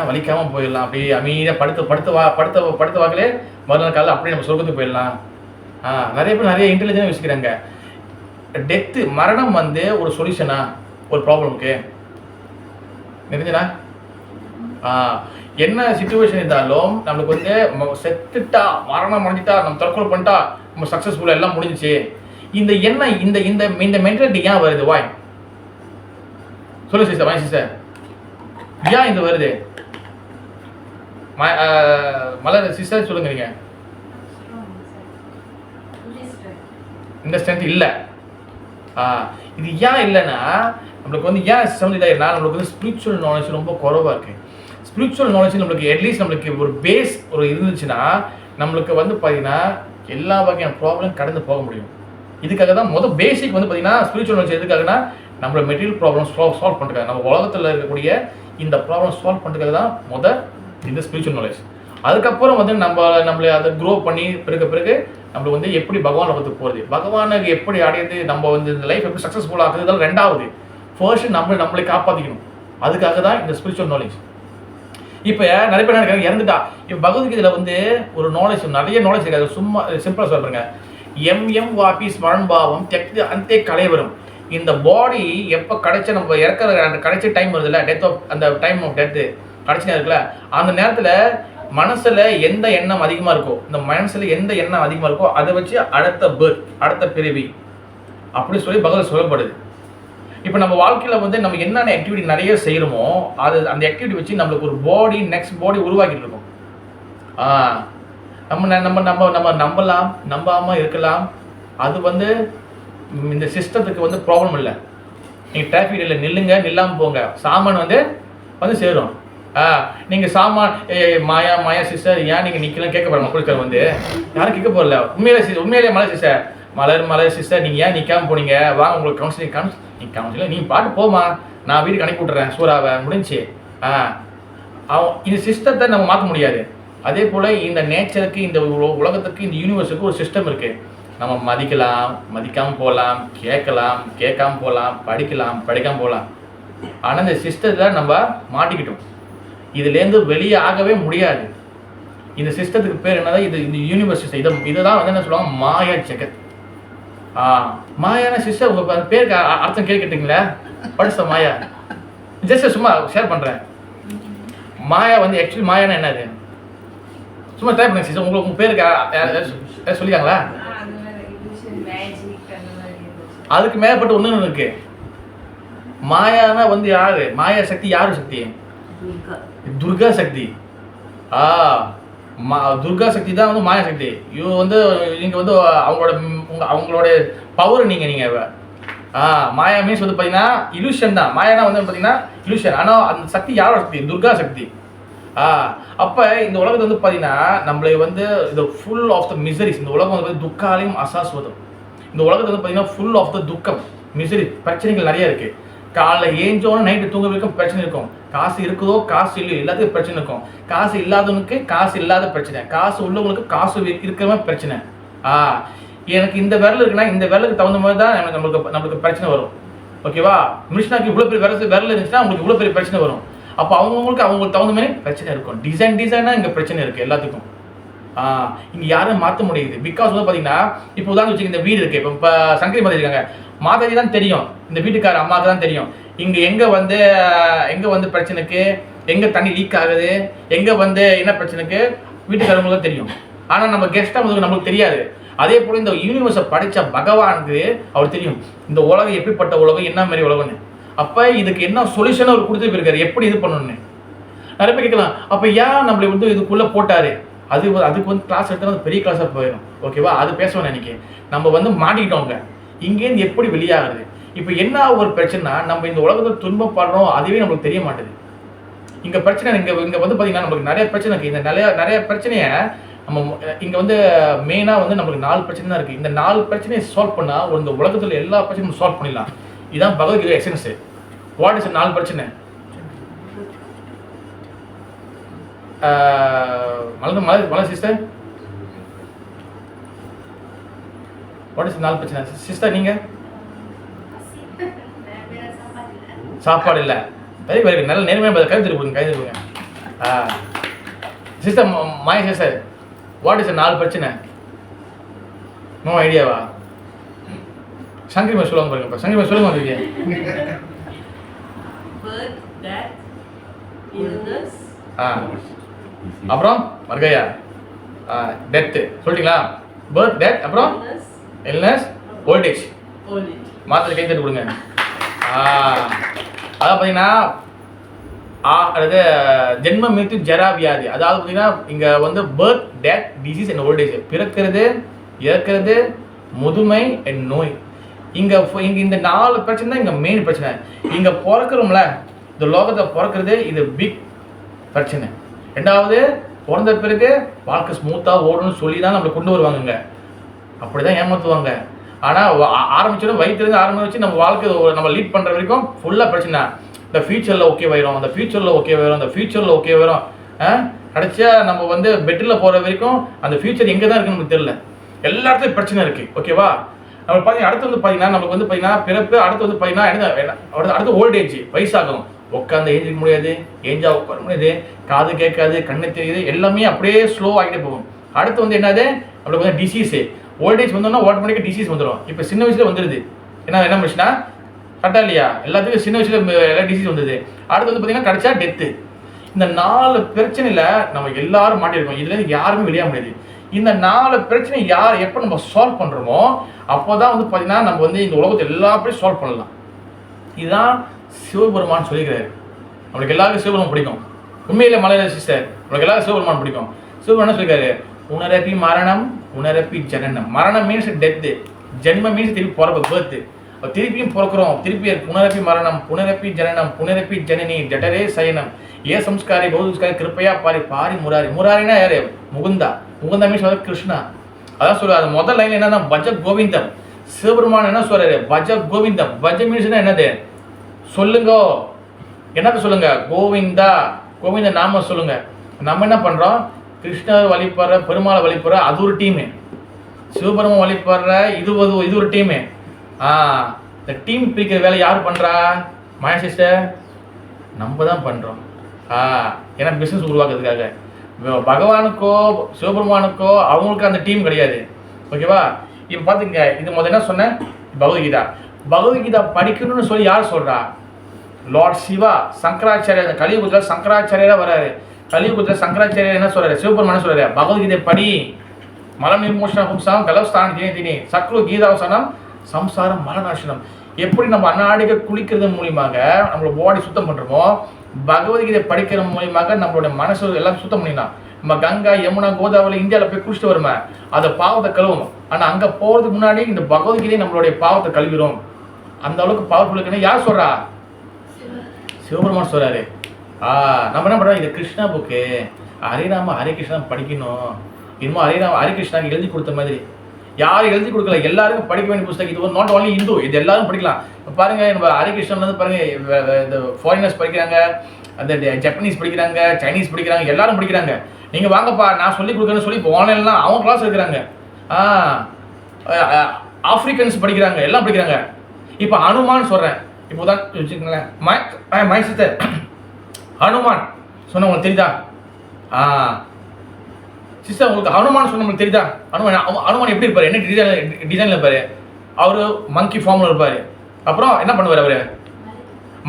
வலிக்காமல் போயிடலாம், அப்படியே அமைதியாக படுத்த வாக்கிலே மறுநாள் காலையில் அப்படியே நம்ம சொர்க்கத்துக்கு போயிடலாம். நிறைய பேர் நிறைய இன்டெலிஜென்ட் யோசிக்கிறாங்க. டெத்து மரணம் வந்து ஒரு சொல்யூஷனா ஒரு ப்ராப்ளமுக்கு தெரிஞ்சுனா? என்ன சிச்சுவேஷன் இருந்தாலும் நம்மளுக்கு வந்து செத்துட்டா, மரணம் அடைஞ்சிட்டா, நம்ம தற்கொலை பண்ணிட்டா, நம்ம சக்ஸஸ்ஃபுல்லாக எல்லாம் முடிஞ்சிச்சு. இந்த என்ன இந்த மென்டாலிட்டி ஏன் வருது? வாய் சொல்லு சிஸ்டர். வாய் சிஸ்டர், ஏன் இது வருது? மலர் சிஸ்டர் சொல்லுங்க. நீங்க இந்த ஸ்ட்ரென்த் இல்லை. இது ஏன் இல்லைன்னா நம்மளுக்கு வந்து ஏன் சம்மதிதாயிருந்தா நம்மளுக்கு வந்து ஸ்பிரிச்சுவல் நாலேஜ் ரொம்ப குறைவாக இருக்குது. ஸ்பிரிச்சுவல் நாலேஜ் நம்மளுக்கு அட்லீஸ்ட் நம்மளுக்கு ஒரு பேஸ் இருந்துச்சுன்னா நம்மளுக்கு வந்து பார்த்தீங்கன்னா எல்லா வகையான ப்ராப்ளம் கடந்து போக முடியும். இதுக்காக தான் பேசிக் வந்து பார்த்தீங்கன்னா ஸ்பிரிச்சுவல் நாலேஜ் எதுக்காகனா நம்மளோட மெட்டீரியல் ப்ராப்ளம் சால்வ் பண்ணுறதுக்காக, நம்ம உலகத்தில் இருக்கக்கூடிய இந்த ப்ராப்ளம் சால்வ் பண்ணுறதுக்காக தான் இந்த ஸ்பிரிச்சுவல் நாலேஜ். அதுக்கப்புறம் வந்து நம்மளை அதை க்ரோ பண்ணி பிறகு நம்மளுக்கு வந்து எப்படி பகவான் லோகத்துக்கு போகிறது, பகவானுக்கு எப்படி அடையிறது, நம்ம வந்து இந்த லைஃப் எப்படி சக்ஸஸ்ஃபுல் ஆகுது, இதெல்லாம் ரெண்டாவது. ஃபர்ஸ்ட் நம்மளை காப்பாற்றிக்கணும். அதுக்காக தான் இந்த ஸ்பிரிச்சுவல் நாலேஜ். இப்போ நிறைய பேர் நினைக்கிறாங்க இறந்துட்டா. இப்போ பகவத்கீதையில் வந்து ஒரு நாலேஜ், நிறைய நாலேஜ் இருக்காது. சும்மா சிம்பிளாக சொல்கிறேங்க. எம் வாபி ஸ்மரண்பாவம் தெக்து அந்தே கலைவரும். இந்த பாடி எப்போ கிடைச்ச நம்ம இறக்குற அந்த கிடைச்ச டைம் வருதுல்ல, டெத் ஆஃப் அந்த டைம் ஆஃப் டெத்து கிடைச்சி இருக்குல்ல, அந்த நேரத்தில் மனசில் எந்த எண்ணம் அதிகமாக இருக்கோ, இந்த மனசில் எந்த எண்ணம் அதிகமாக இருக்கோ அதை வச்சு அடுத்த பிறவி அப்படி சொல்லி பகவத் சொல்லப்படுது. இப்போ நம்ம வாழ்க்கையில் வந்து நம்ம என்னென்ன ஆக்டிவிட்டி நிறைய செய்கிறோமோ அந்த ஆக்டிவிட்டி வச்சு நம்மளுக்கு ஒரு பாடி நெக்ஸ்ட் பாடி உருவாக்கிட்டு இருக்கோம். நம்ம நம்பலாம், நம்பாமல் இருக்கலாம். அது வந்து இந்த சிஸ்டத்துக்கு வந்து ப்ராப்ளம் இல்லை. நீங்கள் டிராஃபிக் லைட்டில் நில்லுங்க, நில்லாமல் போங்க, சாமான் வந்து சேரும். நீங்கள் சாமான் மாயா சிஸ்டர் ஏன் நீங்கள் நிற்கலாம் கேட்க போகிற மக்களுக்கு வந்து யாரும் கேட்க போகல. உண்மையிலே மலர் சிஸ்டர், மலர் சிஸ்டர் நீங்கள் ஏன் நிற்காமல் போனீங்க, வாங்க உங்களுக்கு கவுன்சிலிங் நீங்கள் பாட்டு போமா, நான் வீட்டுக்கு அனுப்பி விட்றேன் சூறாவை முடிஞ்சு. இந்த சிஸ்டத்தை நம்ம மாற்ற முடியாது. அதே போல் இந்த நேச்சருக்கு, இந்த உலகத்துக்கு, இந்த யூனிவர்ஸுக்கு ஒரு சிஸ்டம் இருக்குது. நம்ம மதிக்கலாம், மதிக்காமல் போகலாம், கேட்காம போகலாம், படிக்காமல் போகலாம். ஆனால் இந்த சிஸ்டத்தில் நம்ம மாட்டிக்கிட்டோம். இதுலேருந்து வெளியே ஆகவே முடியாது. இந்த சிஸ்டத்துக்கு பேர் என்னதான், இந்த யூனிவர்ஸ் சிஸ்டம். இதை தான் வந்து என்ன சொல்லுவாங்க, மாயா ஜெகத். மாயான சிஸ்டர் உங்கள் பேருக்கு அர்த்தம் கேட்குறீங்களா? படிச்ச மாயா ஜஸ்ட் சும்மா ஷேர் பண்ணுறேன். மாயா வந்து ஆக்சுவலி மாயானா என்னது சும்மா ட்ரை பண்ணுங்க சிஸ்டர். உங்கள் பேருக்கு சொல்லிக்காங்களா? அதுக்கு மேற்பட்டு ஒன்று இருக்கு. மாயானா வந்து யாரு? மாயா சக்தி யாரு சக்தி? துர்கா சக்தி. துர்கா சக்தி தான் வந்து மாயா சக்தி. இவங்க வந்து நீங்கள் வந்து அவங்களோட பவர் நீங்கள் மாயா மீன்ஸ் வந்து பார்த்தீங்கன்னா இலூஷன் தான். மாயானா வந்து பார்த்தீங்கன்னா இலூஷன். ஆனால் அந்த சக்தி யாரோட சக்தி? துர்கா சக்தி. அப்போ இந்த உலகத்தை வந்து பார்த்தீங்கன்னா நம்மளை வந்து இந்த ஃபுல் ஆஃப் த மிசரிஸ். இந்த உலகம் வந்து துக்காலையும் அசாஸ்வதம். இந்த உலகத்தை வந்து பார்த்தீங்கன்னா ஃபுல் ஆஃப் த துக்கம், மிசரி, பிரச்சனைகள் நிறைய இருக்குது. காலைல ஏஞ்சோன்னு நைட்டு தூங்க வரைக்கும் பிரச்சனை இருக்கும். காசு இருக்குதோ காசு இல்லையோ எல்லாத்துக்கும் பிரச்சனை இருக்கும். காசு இல்லாதவனுக்கு காசு இல்லாத பிரச்சனை, காசு உள்ளவங்களுக்கு காசு இருக்கிற பிரச்சனை. எனக்கு இந்த விரல் இருக்குன்னா இந்த விரலுக்கு தகுந்த மாதிரி தான் நம்மளுக்கு பிரச்சனை வரும். ஓகேவா? மிஷினாக்கு இவ்வளோ பெரிய விரல் இருந்துச்சுன்னா அவங்களுக்கு இவ்வளோ பெரிய பிரச்சனை வரும். அப்போ அவங்களுக்கு தகுந்த மாதிரி பிரச்சனை இருக்கும். டிசைனாக இங்கே பிரச்சனை இருக்குது எல்லாத்துக்கும். இங்கே யாரும் மாற்ற முடியுது. பிகாஸ் வந்து பார்த்தீங்கன்னா இப்போ உதாரணம் வச்சுக்க, இந்த வீடு இருக்குது. இப்போ சங்கரி மாதிரி இருக்காங்க, மாதாஜி தான் தெரியும், இந்த வீட்டுக்கார அம்மாவுக்கு தான் தெரியும் இங்கே எங்கே வந்து பிரச்சனைக்கு, எங்கே தண்ணி லீக் ஆகுது, எங்கே வந்து என்ன பிரச்சனைக்கு வீட்டுக்காரங்களுக்கு தான் தெரியும். ஆனால் நம்ம கெஸ்ட்டாக வந்து நம்மளுக்கு தெரியாது. அதே போல் இந்த யூனிவர்ஸை படித்த பகவானுக்கு அவர் தெரியும் இந்த உலகம் எப்படிப்பட்ட உலகம், என்ன மாதிரி உலகம்னு. அப்போ இதுக்கு என்ன சொல்யூஷன் அவர் கொடுத்துட்டு போயிருக்காரு, எப்படி இது பண்ணணும்னு. நிறைய பேர் கேட்கலாம், அப்போ ஏன் நம்மளை வந்து இதுக்குள்ளே போட்டார்? அதுக்கு வந்து கிளாஸ் எடுத்தால் பெரிய கிளாஸாக போயிடும். ஓகேவா? அது பேசுவேன் நினைக்க. நம்ம வந்து மாட்டிக்கிட்டோங்க. இங்கேருந்து எப்படி வெளியாகிறது? இப்போ என்ன ஒரு பிரச்சனைனா, நம்ம இந்த உலகத்தில் துன்பப்படுறோம், அதுவே நம்மளுக்கு தெரிய மாட்டேது. இங்கே பிரச்சனை இங்கே வந்து பார்த்தீங்கன்னா நம்மளுக்கு நிறைய பிரச்சனை இருக்குது. இந்த நிறைய பிரச்சனையை நம்ம இங்கே வந்து மெயினாக வந்து நம்மளுக்கு 4 பிரச்சனை தான் இருக்குது. இந்த 4 பிரச்சனையை சால்வ் பண்ணால் இந்த உலகத்தில் எல்லா பிரச்சனையும் சால்வ் பண்ணிடலாம். இதுதான் பகவத்கீதை எசன்ஸ். வாட் இஸ் 4 பிரச்சனை? மலர் சிஸ்டர், வாட் இஸ் 4 பிரச்சனை சிஸ்டர்? நீங்கள் சாப்பாடு இல்லை. வெரி வெரி நல்ல நேர்மையாக கை திருப்புங்க. Sister Maya sister, what is 4 பிரச்சனை? நோ ஐடியாவா? சங்கரி மாதிரி சொல்லுவாங்க பாருங்க. சங்கரி மாதிரி சொல்லுங்க வந்துருக்கீங்க. அப்புறம் மர்கையா டெத்து சொல்லிட்டீங்களா? பர்த், டெத், அப்புறம் இல்னஸ், ஓல்டேஜ். மாத்திரை கை தட்டு கொடுங்க. அதாவது பார்த்தீங்கன்னா அதாவது ஜென்ம மிருத்து ஜரா வியாதி. அதாவது பார்த்தீங்கன்னா இங்கே வந்து birth, death, disease and old age. பிறக்கிறது, இறக்கிறது, முதுமை அண்ட் நோய். இங்கே இந்த 4 பிரச்சனை தான் இங்கே மெயின் பிரச்சனை. இங்கே பிறக்கிறோம்ல, இந்த லோகத்தை பிறக்கிறது இது பிக் பிரச்சனை. ரெண்டாவது, பிறந்த பிறகு வாழ்க்கை ஸ்மூத்தாக ஓடணும்னு சொல்லி தான் நம்மளை கொண்டு வருவாங்கங்க. அப்படி தான் ஏமாற்றுவாங்க. ஆனால் ஆரம்பிச்சோன்னா வயிற்றுலேருந்து ஆரம்பிச்சு நம்ம வாழ்க்கை நம்ம லீட் பண்ணுற வரைக்கும் ஃபுல்லாக பிரச்சனை. இந்த ஃபியூச்சரில் ஓகே வரும், அந்த ஃபியூச்சரில் ஓகே வரும், அந்த ஃபியூச்சரில் ஓகே வரும். கடைசியாக நம்ம வந்து பெட்டில் போகிற வரைக்கும் அந்த ஃபியூச்சர் எங்கே தான் இருக்குன்னு நமக்கு தெரியல. எல்லா இடத்துலையும் பிரச்சனை இருக்குது. ஓகேவா? நம்ம பார்த்தீங்கன்னா அடுத்து வந்து பார்த்தீங்கன்னா நமக்கு வந்து பார்த்தீங்கன்னா பிறப்பு, அடுத்து வந்து பார்த்தீங்கன்னா அடுத்து ஓல்டேஜ், வயசாகும். உட்காந்து எழுந்திரிக்க முடியாது, ஏஞ்சா உட்கார முடியாது, காது கேட்காது, கண்ணு தெரியுது, எல்லாமே அப்படியே ஸ்லோ ஆகிட்டே போகும். அடுத்து வந்து என்னது நம்மளுக்கு வந்து டிசீஸு. ஓல்டேஜ் வந்தோம்னா ஆட்டோமேட்டிக்காக டிசீஸ் வந்துடும். இப்போ சின்ன வயசுல வந்துடுது. என்ன மிஷினா கரெக்டாக இல்லையா? எல்லாத்துக்கும் சின்ன வயசுல எல்லா டிசீஸ் வந்தது. அடுத்து வந்து பார்த்தீங்கன்னா கடைசியா டெத்து. இந்த 4 பிரச்சனையில் நம்ம எல்லாரும் மாட்டியிருக்கோம். இதுலேருந்து யாருமே வெளியாக முடியாது. இந்த 4 பிரச்சனை எப்போ நம்ம சால்வ் பண்ணுறோமோ அப்போ தான் வந்து பார்த்தீங்கன்னா நம்ம வந்து இந்த உலகத்தை எல்லாத்தையும் சால்வ் பண்ணலாம். இதுதான் சிவபெருமான் சொல்லிக்கிறாரு. நம்மளுக்கு எல்லாருக்கும் சிவபெருமான் பிடிக்கும். உண்மையிலே மலையாள சிஸ்டர் நம்மளுக்கு எல்லாரும் சிவபெருமான் பிடிக்கும். சிவபெருமான் என்ன சொல்லியிருக்காரு? உணரப்பி மரணம், உணரப்பி ஜனனம். மரணம் மீன்ஸ் டெத்து, ஜென்மம் மீன்ஸ் திருப்பி பிறப்பு, பேர்த்து. திருப்பியும் பிறக்கிறோம், திருப்பி புனரப்பி மரணம், புனரப்பி ஜனனம், புனரப்பி ஜனனி, ஜடரே சயனம், ஏ சம்ஸ்காரி பௌதுஸ்காரி கிருப்பையா பாரி பாரி முராரி. முராரினா யாரு? முகுந்தா. முகுந்தா மீன்ஸ் வந்து கிருஷ்ணா. அதான் சொல்லுவாரு. முதல் லைன் என்னன்னா பஜ கோவிந்தம். சிவபெருமான் என்ன சொல்றாரு? பஜ கோவிந்தம். பஜ மீன்ஸ்னா என்னது? சொல்லுங்க, என்னது சொல்லுங்க? கோவிந்தா, கோவிந்த நாம சொல்லுங்க. நம்ம என்ன பண்றோம்? கிருஷ்ணர் வழிபடுற, பெருமாளை வழிபடுற அது ஒரு டீமு, சிவபெருமான் வழிபடுற இது ஒரு டீமு. இந்த டீம் பிரிக்கிற வேலை யார் பண்றா? மாயா சிஸ்டர் நம்ம தான் பண்றோம். ஏன்னா பிசினஸ் உருவாக்குறதுக்காக. பகவானுக்கோ சிவபெருமானுக்கோ அவங்களுக்கு அந்த டீம் கிடையாது. ஓகேவா? இப்போ பார்த்துங்க, இது முதல்ல என்ன சொன்னேன்? பகவத்கீதா. பகவத்கீதா படிக்கணும்னு சொல்லி யார் சொல்றா? லார்ட் சிவா. சங்கராச்சாரியா கலியுகத்தில் சங்கராச்சாரியா வராரு. கலியுகத்தில் சங்கராச்சாரியா என்ன சொல்றாரு? சிவபெருமான் என்ன சொல்றாரு? பகவத்கீதை படி. மலம் நிர்மோஷன பும்சாம் கலவஸ்தான தினி சக்ரு கீதாவசனம் சம்சாரம் மரணாசனம். எப்படி நம்ம அன்னாடிக்க குளிக்கிறது மூலியமாக நம்மளோட பாடி சுத்தம் பண்ணுறோமோ, பகவத்கீதை படிக்கிற மூலியமாக நம்மளோட மனசு எல்லாம் சுத்தம் பண்ணிடலாம். நம்ம கங்கா, யமுனா, கோதாவரி இந்தியாவில் போய் குளிச்சுட்டு வருமே, அதை பாவத்தை கழுவும். ஆனால் அங்கே போகிறதுக்கு முன்னாடி இந்த பகவத்கீதை நம்மளுடைய பாவத்தை கழுவிடும். அந்த அளவுக்கு பவர்ஃபுல் இருக்குன்னு யார் சொல்கிறா? சிவபெருமான் சொல்கிறாரு. நம்ம என்ன பண்ணுறோம்? இது கிருஷ்ணா புக்கு, ஹரிராம ஹரே கிருஷ்ணா படிக்கணும். இன்னும் ஹரே கிருஷ்ணாக்கு எழுதி கொடுத்த மாதிரி யாரும் எழுதி கொடுக்கல, எல்லாருக்கும் படிக்க வேண்டிய புத்தகம். இது ஒரு நாட் ஓன்லி இந்து, இது எல்லாரும் படிக்கலாம். பாருங்க, நம்ம ஹரே கிருஷ்ணன் வந்து பாருங்க, இந்த ஃபாரினர்ஸ் படிக்கிறாங்க, அந்த ஜப்பனீஸ் படிக்கிறாங்க, சைனீஸ் படிக்கிறாங்க, எல்லாரும் படிக்கிறாங்க. நீங்கள் வாங்கப்பா நான் சொல்லி கொடுக்குறேன்னு சொல்லி இப்போ ஆன்லைன்லாம் அவங்க கிளாஸ் எடுக்கிறாங்க. ஆஃப்ரிக்கன்ஸ் படிக்கிறாங்க, எல்லாம் படிக்கிறாங்க. இப்போ ஹனுமான் சொல்கிறேன், இப்போ தான் வச்சுக்கோங்களேன். மை சிஸ்டர் ஹனுமான் சொன்ன உங்களுக்கு தெரியுதா? சிஸ்டர் உங்களுக்கு ஹனுமான் சொன்ன உங்களுக்கு தெரியுதா? ஹனுமான் எப்படி இருப்பார்? என்ன டிசைனில் இருப்பார்? அவர் மங்கி ஃபார்மில் இருப்பார். அப்புறம் என்ன பண்ணுவார்? அவர்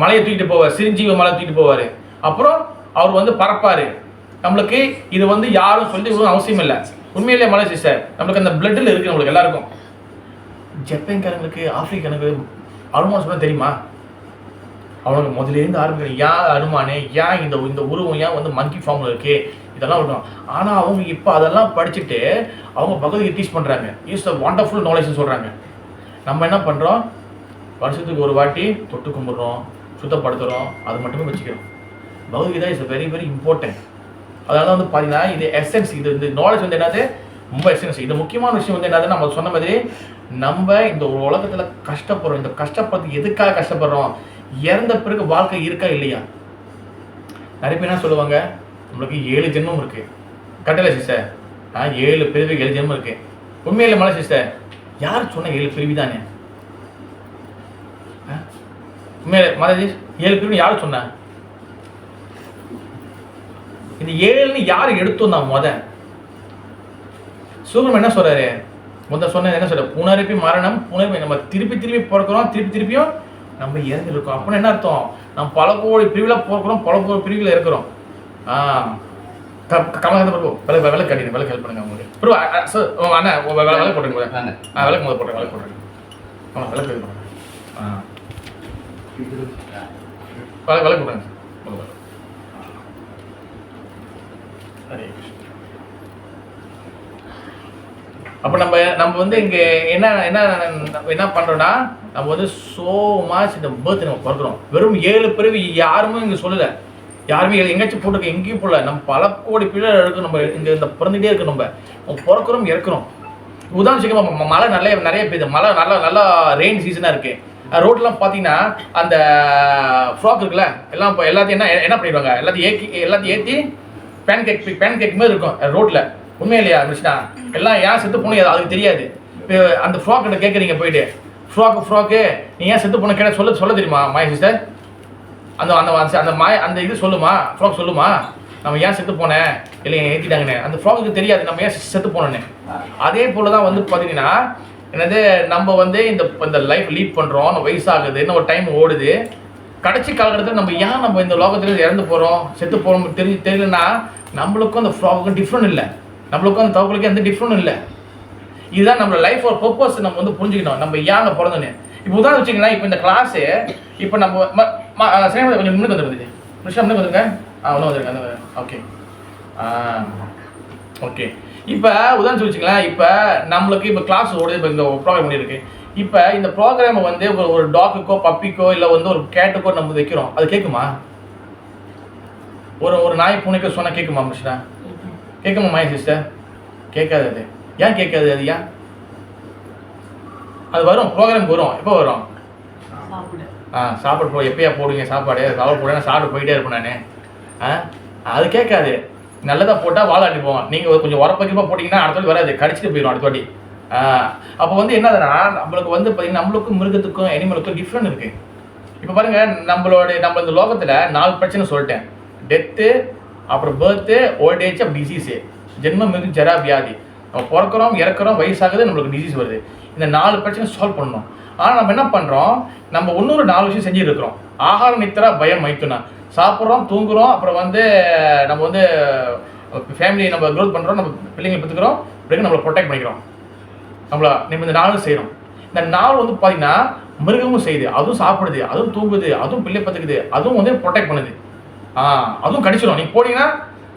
மலையை தூக்கிட்டு போவார், சிரஞ்சீவி மலை தூக்கிட்டு போவார். அப்புறம் அவர் வந்து பறப்பார். நம்மளுக்கு இது வந்து யாரும் சொல்லி அவசியம் இல்லை. உண்மையிலே மலை சிஸ்டர் நம்மளுக்கு அந்த பிளட்டில் இருக்குது. நம்மளுக்கு எல்லாருக்கும் ஜப்பான்காரங்களுக்கு, ஆப்பிரிக்கானுக்கு ஹனுமான் சொன்னால் தெரியுமா? அவனுக்கு முதலேருந்து ஆரம்பிக்கிறேன், ஏன் அனுமானே, ஏன் இந்த உருவம் ஏன் வந்து மங்கி ஃபார்மில் இருக்குது, இதெல்லாம் விடும். ஆனால் அவங்க இப்போ அதெல்லாம் படிச்சுட்டு அவங்க பகவத்கீதை டீச் பண்ணுறாங்க. இஸ் அ வண்டர்ஃபுல் நாலேஜ்னு சொல்கிறாங்க. நம்ம என்ன பண்ணுறோம்? வருஷத்துக்கு ஒரு வாட்டி தொட்டு கும்பிட்றோம், சுத்தப்படுத்துகிறோம், அது மட்டுமே வச்சுக்கிறோம். Bhagavad Gita is very very important. அதனால வந்து பார்த்தீங்கன்னா இது எசன்ஸ், இந்த நாலேஜ் வந்து என்னது ரொம்ப எசன்ஸ். இது முக்கியமான விஷயம் வந்து என்னது, நம்ம சொன்ன மாதிரி நம்ம இந்த உலகத்தில் கஷ்டப்படுறோம். இந்த கஷ்டப்படுறது எதுக்காக கஷ்டப்படுறோம்? இறந்த பிறகு வாழ்க்கை இருக்கா இல்லையா? நிறைய பேர் என்ன சொல்லுவாங்க, நம்மளுக்கு 7 ஜென்மம் இருக்கு. கட்டளை சிஸ்டர் 7 பிரிவு 7 ஜென்மம் இருக்கு. உண்மையில மலை சிஸ்டர் யார் சொன்ன 7 பிரிவு தானே? உண்மையில மலை 7 பிரிவு யார் சொன்ன? இந்த 7 யாரு எடுத்தோம் தான்? சூரியன் என்ன சொல்றாரு? சொன்ன என்ன சொல்ற? புனரப்பி மரணம், புனரப்பி நம்ம திருப்பி பிறக்கிறோம், திருப்பியும் நம்ம இறந்துருக்கோம். அப்படின்னு என்ன அர்த்தம்? நம்ம பல கோடி பிரிவில் பிறக்கிறோம், பல கோடி பிரிவில் இருக்கிறோம். கமலஹாசன் விளக்கு கட்டிடுங்க, விளக்கு ஹெல்ப் பண்ணுங்க உங்களுக்கு. அண்ணா விளக்கு போட்டுருங்க, விளக்கு முதல் போட்டுருங்க, விளக்கு போட்டுருங்க. விளக்கு ஹெல்ப் பண்ணுங்க. விளக்கு போட்டுருங்க. ஹரே கிருஷ்ணா. அப்போ நம்ம வந்து இங்கே என்ன பண்ணுறோன்னா, நம்ம வந்து ஸோ மச் இந்த பர்த் நம்ம பிறக்கிறோம். வெறும் 7 பிறவி யாருமே இங்கே சொல்லலை. யாருமே எங்கேயாச்சும் போட்டுருக்க, எங்கேயும் போடல. நம்ம பல கோடி பிள்ளை இருக்கு. நம்ம இங்கே இந்த பிறந்துகிட்டே இருக்கு. நம்ம பிறக்கிறோம், இறக்குறோம். உதாரணத்துக்கு மழை நிறைய பெய்யுது. மழை நல்லா ரெயின் சீசனாக இருக்குது. ரோட்லாம் பார்த்தீங்கன்னா அந்த ஃப்ராக் இருக்குல்ல, எல்லாம் இப்போ எல்லாத்தையும் என்ன பண்ணிடுவாங்க, எல்லாத்தையும் ஏற்றி பேன் கேக் மாதிரி இருக்கும் ரோட்டில். உண்மையா இல்லையா மிஸ்னா? எல்லாம் ஏன் செத்து போகணும் அதுக்கு தெரியாது. இப்போ அந்த ஃப்ராக் கிட்ட கேட்குறீங்க போயிட்டு, ஃப்ராக்கு நீ ஏன் செத்து போன கேட்ட சொல்ல தெரியுமா மாய சிஸ்டர்? அந்த அந்த அந்த அந்த இது சொல்லுமா, ஃப்ராக் சொல்லுமா நம்ம ஏன் செத்து போனேன் இல்லை ஏற்றிட்டாங்கன்னு? அந்த ஃப்ராக்கு தெரியாது நம்ம ஏன் செத்து போனோன்னு. அதே போல தான் வந்து பார்த்தீங்கன்னா என்னது, நம்ம வந்து இந்த லைஃப் லீட் பண்ணுறோம், நம்ம வயசாகுது, இன்னும் ஒரு டைம் ஓடுது. கடைசி காலகட்டத்தில் நம்ம ஏன் நம்ம இந்த லோகத்தில் இறந்து போகிறோம் செத்து போகிறோம் தெரியலன்னா, நம்மளுக்கும் அந்த ஃப்ராக்குக்கும் டிஃப்ரெண்ட் இல்லை, நம்மளுக்கும் அந்த தவக்களுக்கும் எந்த டிஃப்ரெண்ட்டும் இல்லை. இதுதான் நம்ம லைஃப் ஒரு பர்பஸ் நம்ம வந்து புரிஞ்சுக்கணும், நம்ம ஏங்க பிறந்தோன்னு. இப்போ உதாரணம் வச்சிங்கன்னா, இப்போ இந்த கிளாஸு இப்போ நம்ம சினிமா கொஞ்சம் முன்னுக்கு வந்துருக்குது, மிஷா முன்னுக்கு வந்துருங்க. ஒன்றும் வந்துருங்க. Okay okay. இப்போ உதாரணம் வச்சுங்களேன், இப்போ நம்மளுக்கு இப்போ கிளாஸ் ஓடுது, இப்போ இந்த ப்ரோக்ராம் பண்ணியிருக்கு. இப்போ இந்த ப்ரோக்ராமை வந்து ஒரு டாக்குக்கோ பப்பிக்கோ இல்லை வந்து ஒரு கேட்டுக்கோ நம்ம வைக்கிறோம், அது கேட்குமா? ஒரு நாய் பூனைக்கோ சொன்னால் கேட்குமா மிஸ்டா? கேட்குமா மாய சிஸ்டர்? கேட்காது. அது ஏன் கேட்காது? அது ஏன்? அது வரும், ப்ரோக்ராம் வரும். எப்போ வரும்? சாப்பாடு எப்பயா போடுங்க சாப்பாடு போடுங்க, சாப்பிட்டு போயிட்டே இருப்பேன் நான். அது கேட்காது. நல்லதாக போட்டால் வாழாட்டி போவோம். நீங்கள் கொஞ்சம் உரப்பக்கியமாக போட்டிங்கன்னா அடுத்த வாட்டி வராது, கடிச்சிட்டு போயிடும் அடுத்த வாட்டி. அப்போ வந்து என்னதுன்னா, நம்மளுக்கு வந்து பார்த்தீங்கன்னா நம்மளுக்கும் மிருகத்துக்கும் அனிமலுக்கும் டிஃப்ரெண்ட் இருக்குது. இப்போ பாருங்கள், நம்ம இந்த லோகத்தில் 4 பிரச்சனை சொல்லிட்டேன். டெத்து, அப்புறம் பர்த்து, ஓல்டேஜ், அப்புறம் டிசீஸு. ஜென்மம், மிருகம், ஜரா, வியாதி. நம்ம பிறக்கிறோம், இறக்குறோம், வயசாகுது, நம்மளுக்கு டிசீஸ் வருது. இந்த 4 பிரச்சனை சால்வ் பண்ணணும். ஆனால் நம்ம என்ன பண்ணுறோம், நம்ம இன்னொரு 4 விஷயம் செஞ்சுட்டு இருக்கிறோம். ஆகாரம், நித்திரா, பயம், மைத்துனா. சாப்பிட்றோம், தூங்குறோம், அப்புறம் வந்து நம்ம வந்து ஃபேமிலி நம்ம க்ரோத் பண்ணுறோம், நம்ம பிள்ளைங்களை பெற்றுக்கிறோம், பிறகு நம்மளை ப்ரொடெக்ட் பண்ணிக்கிறோம். நம்ம இந்த 4 செய்கிறோம். இந்த 4 வந்து பார்த்தீங்கன்னா மிருகமும் செய்யுது, அதுவும் சாப்பிடுது, அதுவும் தூங்குது, அதுவும் பிள்ளை பெற்றுக்குது, அதுவும் வந்து ப்ரொடெக்ட் பண்ணுது. அதுவும் கடிச்சிடும். நீங்கள் போனீங்கன்னா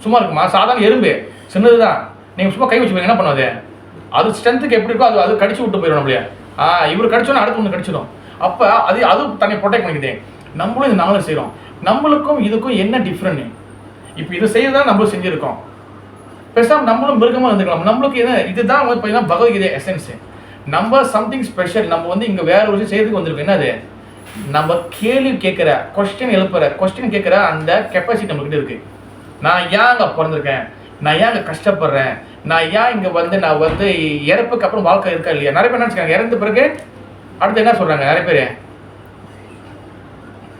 சும்மா இருக்குமா? சாதாரண எறும்பு சின்னது தான், நீங்கள் சும்மா கை வச்சுப்பீங்க, என்ன பண்ணாது? அது ஸ்ட்ரென்த்துக்கு எப்படி இருக்கோ அது கடிச்சு விட்டு போயிடும் நம்மளையா. இவர் கடிச்சோன்னா அடுத்து ஒன்று கடிச்சிடும். அப்போ அதுவும் தன்னை ப்ரொடெக்ட் பண்ணிக்குது. நம்மளும் இந்த 4 செய்கிறோம். நம்மளுக்கும் இதுக்கும் என்ன டிஃப்ரெண்ட்? இப்போ இதை செய்ய தான் நம்மளும் செஞ்சுருக்கோம். பேசாமல் நம்மளும் மிருகமாக இருந்துக்கலாம். நம்மளுக்கு இதுதான் வந்து பார்த்தீங்கன்னா பகவத்கீதை எசன்ஸு. நம்ம சம்திங் ஸ்பெஷல். நம்ம வந்து இங்கே வேற ஒரு விஷயம் செய்யறதுக்கு வந்திருக்கோம். என்னது? நம்ம கேள்வி கேட்குற, கொஸ்டின் கேட்குற அந்த கெப்பாசிட்டி நம்மக்கிட்ட இருக்குது. நான் ஏன் அங்கே பிறந்திருக்கேன், நான் ஏன் அங்கே கஷ்டப்படுறேன், நான் ஏன் இங்கே வந்து நான் வந்து இறப்புக்கு அப்புறம் வாழ்க்கை இருக்கா இல்லையா? நிறைய பேர் நினச்சிக்காங்க இறந்த பிறகு அடுத்து என்ன சொல்கிறாங்க நிறைய பேர்.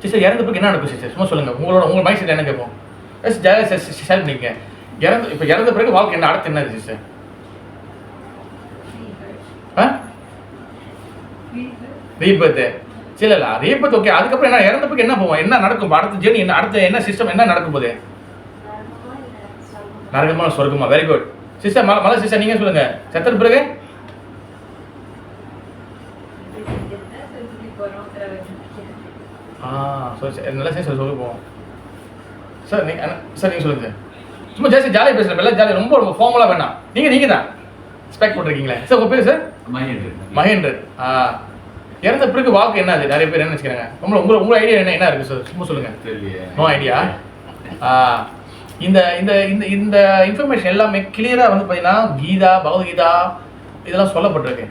சிஸ்டர் இறந்த பிறகு என்ன நடக்கும் சிஸ்டர்? சும்மா சொல்லுங்கள், உங்கள் மைண்ட் செட் என்ன கேட்போம். ஷேர் பண்ணிங்க. இப்போ இறந்த பிறகு வாழ்க்கை என்ன, அடுத்து என்ன சிஸ்டர்? ரீபர்த்து. சரி இல்லை ரீபர்த் ஓகே. அதுக்கப்புறம் என்ன, இறந்த பிறகு என்ன போவோம், என்ன நடக்கும் அடுத்த ஜேர்னி, என்ன அடுத்த என்ன சிஸ்டம், என்ன நடக்கும் போது? நரகமா சொர்க்கமா? Very good sister. மலை சிஸ்டர் நீங்கள் சொல்லுங்கள், செத்த பிறகு? நல்லா சார் சொல்ல போவோம் சார். நீங்கள் சொல்லுங்கள். சும்மா ஜாஸ்தி ஜாலியாக பேசுகிறேன், எல்லாம் ஜாலியாக, ரொம்ப ஃபார்மலாக வேணாம். நீங்கள் தான் ஸ்பெக்ட் போட்டிருக்கீங்களே சார். உங்கள் பேர் சார்? மகேந்திரன். இறந்த பிறகு வாழ்க்கை என்ன? அது நிறைய பேர் என்ன வச்சுக்கிறாங்க. உங்கள் ஐடியா என்ன இருக்குது சார்? சும்மா சொல்லுங்கள். No idea. இந்த இந்த இந்த இந்த இன்ஃபர்மேஷன் எல்லாமே கிளியராக வந்து பார்த்தீங்கன்னா கீதா, பகவத்கீதா இதெல்லாம் சொல்லப்பட்டிருக்கு.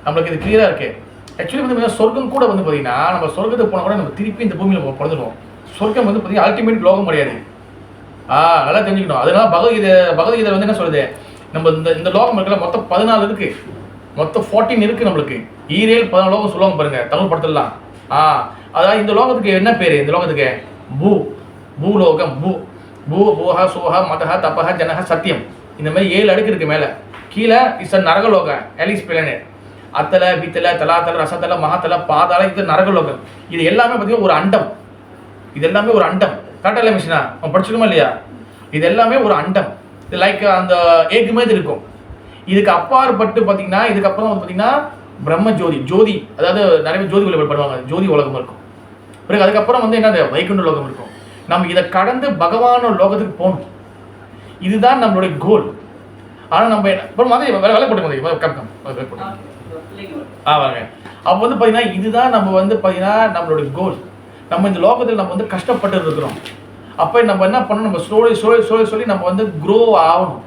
நம்மளுக்கு இது கிளியராக இருக்குது. ஆக்சுவலி வந்து பார்த்தீங்கன்னா சொர்க்கம் கூட வந்து பார்த்தீங்கன்னா நம்ம சொர்க்கத்துக்கு போனால் கூட நம்ம திருப்பி இந்த பூமியில் பிறந்துடுவோம். சொர்க்கம் வந்து பார்த்தீங்கன்னா அல்டிமேட் லோகம் கிடையாது. நல்லா தெரிஞ்சுக்கணும். அதனால பகவத்கீதை வந்து என்ன சொல்லுது, நம்ம இந்த லோகம் இருக்கல மொத்தம் 14 இருக்குது, மொத்தம் 14 இருக்குது நம்மளுக்கு. ஈரேல் 14 லோகம் சொல்லுவாங்க பாருங்க தமிழ் படத்துலலாம். அதாவது இந்த லோகத்துக்கு என்ன பேர்? இந்த லோகத்துக்கு பூலோகம். பூஹா சோஹா மதஹா தபஹா ஜனஹா சத்தியம். இந்த மாதிரி 7 அடுக்கு இருக்குது மேலே. கீழே இஸ் அ நரகலோகம், எலிஸ் பிளானட். அத்தலை, வித்தலை, தலாத்தலை, ரசத்தலை, மகாத்தலை, பாதாளை, இது நரகலோகம். இது எல்லாமே பார்த்தீங்கன்னா ஒரு அண்டம். இது எல்லாமே ஒரு அண்டம். கரெக்டாக இல்லை மிஷினா? அவன் படிச்சுக்கணுமா இல்லையா? இது எல்லாமே ஒரு அண்டம். இது லைக் அந்த ஏக்கு மாதிரி இருக்கும். இதுக்கு அப்பாற்பட்டு பார்த்தீங்கன்னா இதுக்கப்புறம் வந்து பார்த்தீங்கன்னா பிரம்ம ஜோதி, அதாவது நிறைய பேர் ஜோதி வழிபாடுவாங்க, ஜோதி உலகம் இருக்கும். பிறகு அதுக்கப்புறம் வந்து என்ன, வைகுண்ட லோகம் இருக்கும். நம்ம இதை கடந்து பகவானோட லோகத்துக்கு போகணும். இதுதான் நம்மளுடைய கோல். ஆனால் நம்ம வேலை போட்டு வாங்க. அப்போ வந்து பார்த்தீங்கன்னா இதுதான் நம்ம வந்து பார்த்தீங்கன்னா நம்மளுடைய கோல். நம்ம இந்த லோகத்தில் நம்ம வந்து கஷ்டப்பட்டு இருக்கிறோம். அப்போ நம்ம என்ன பண்ணணும், நம்ம சொல்லி நம்ம வந்து க்ரோ ஆகணும்.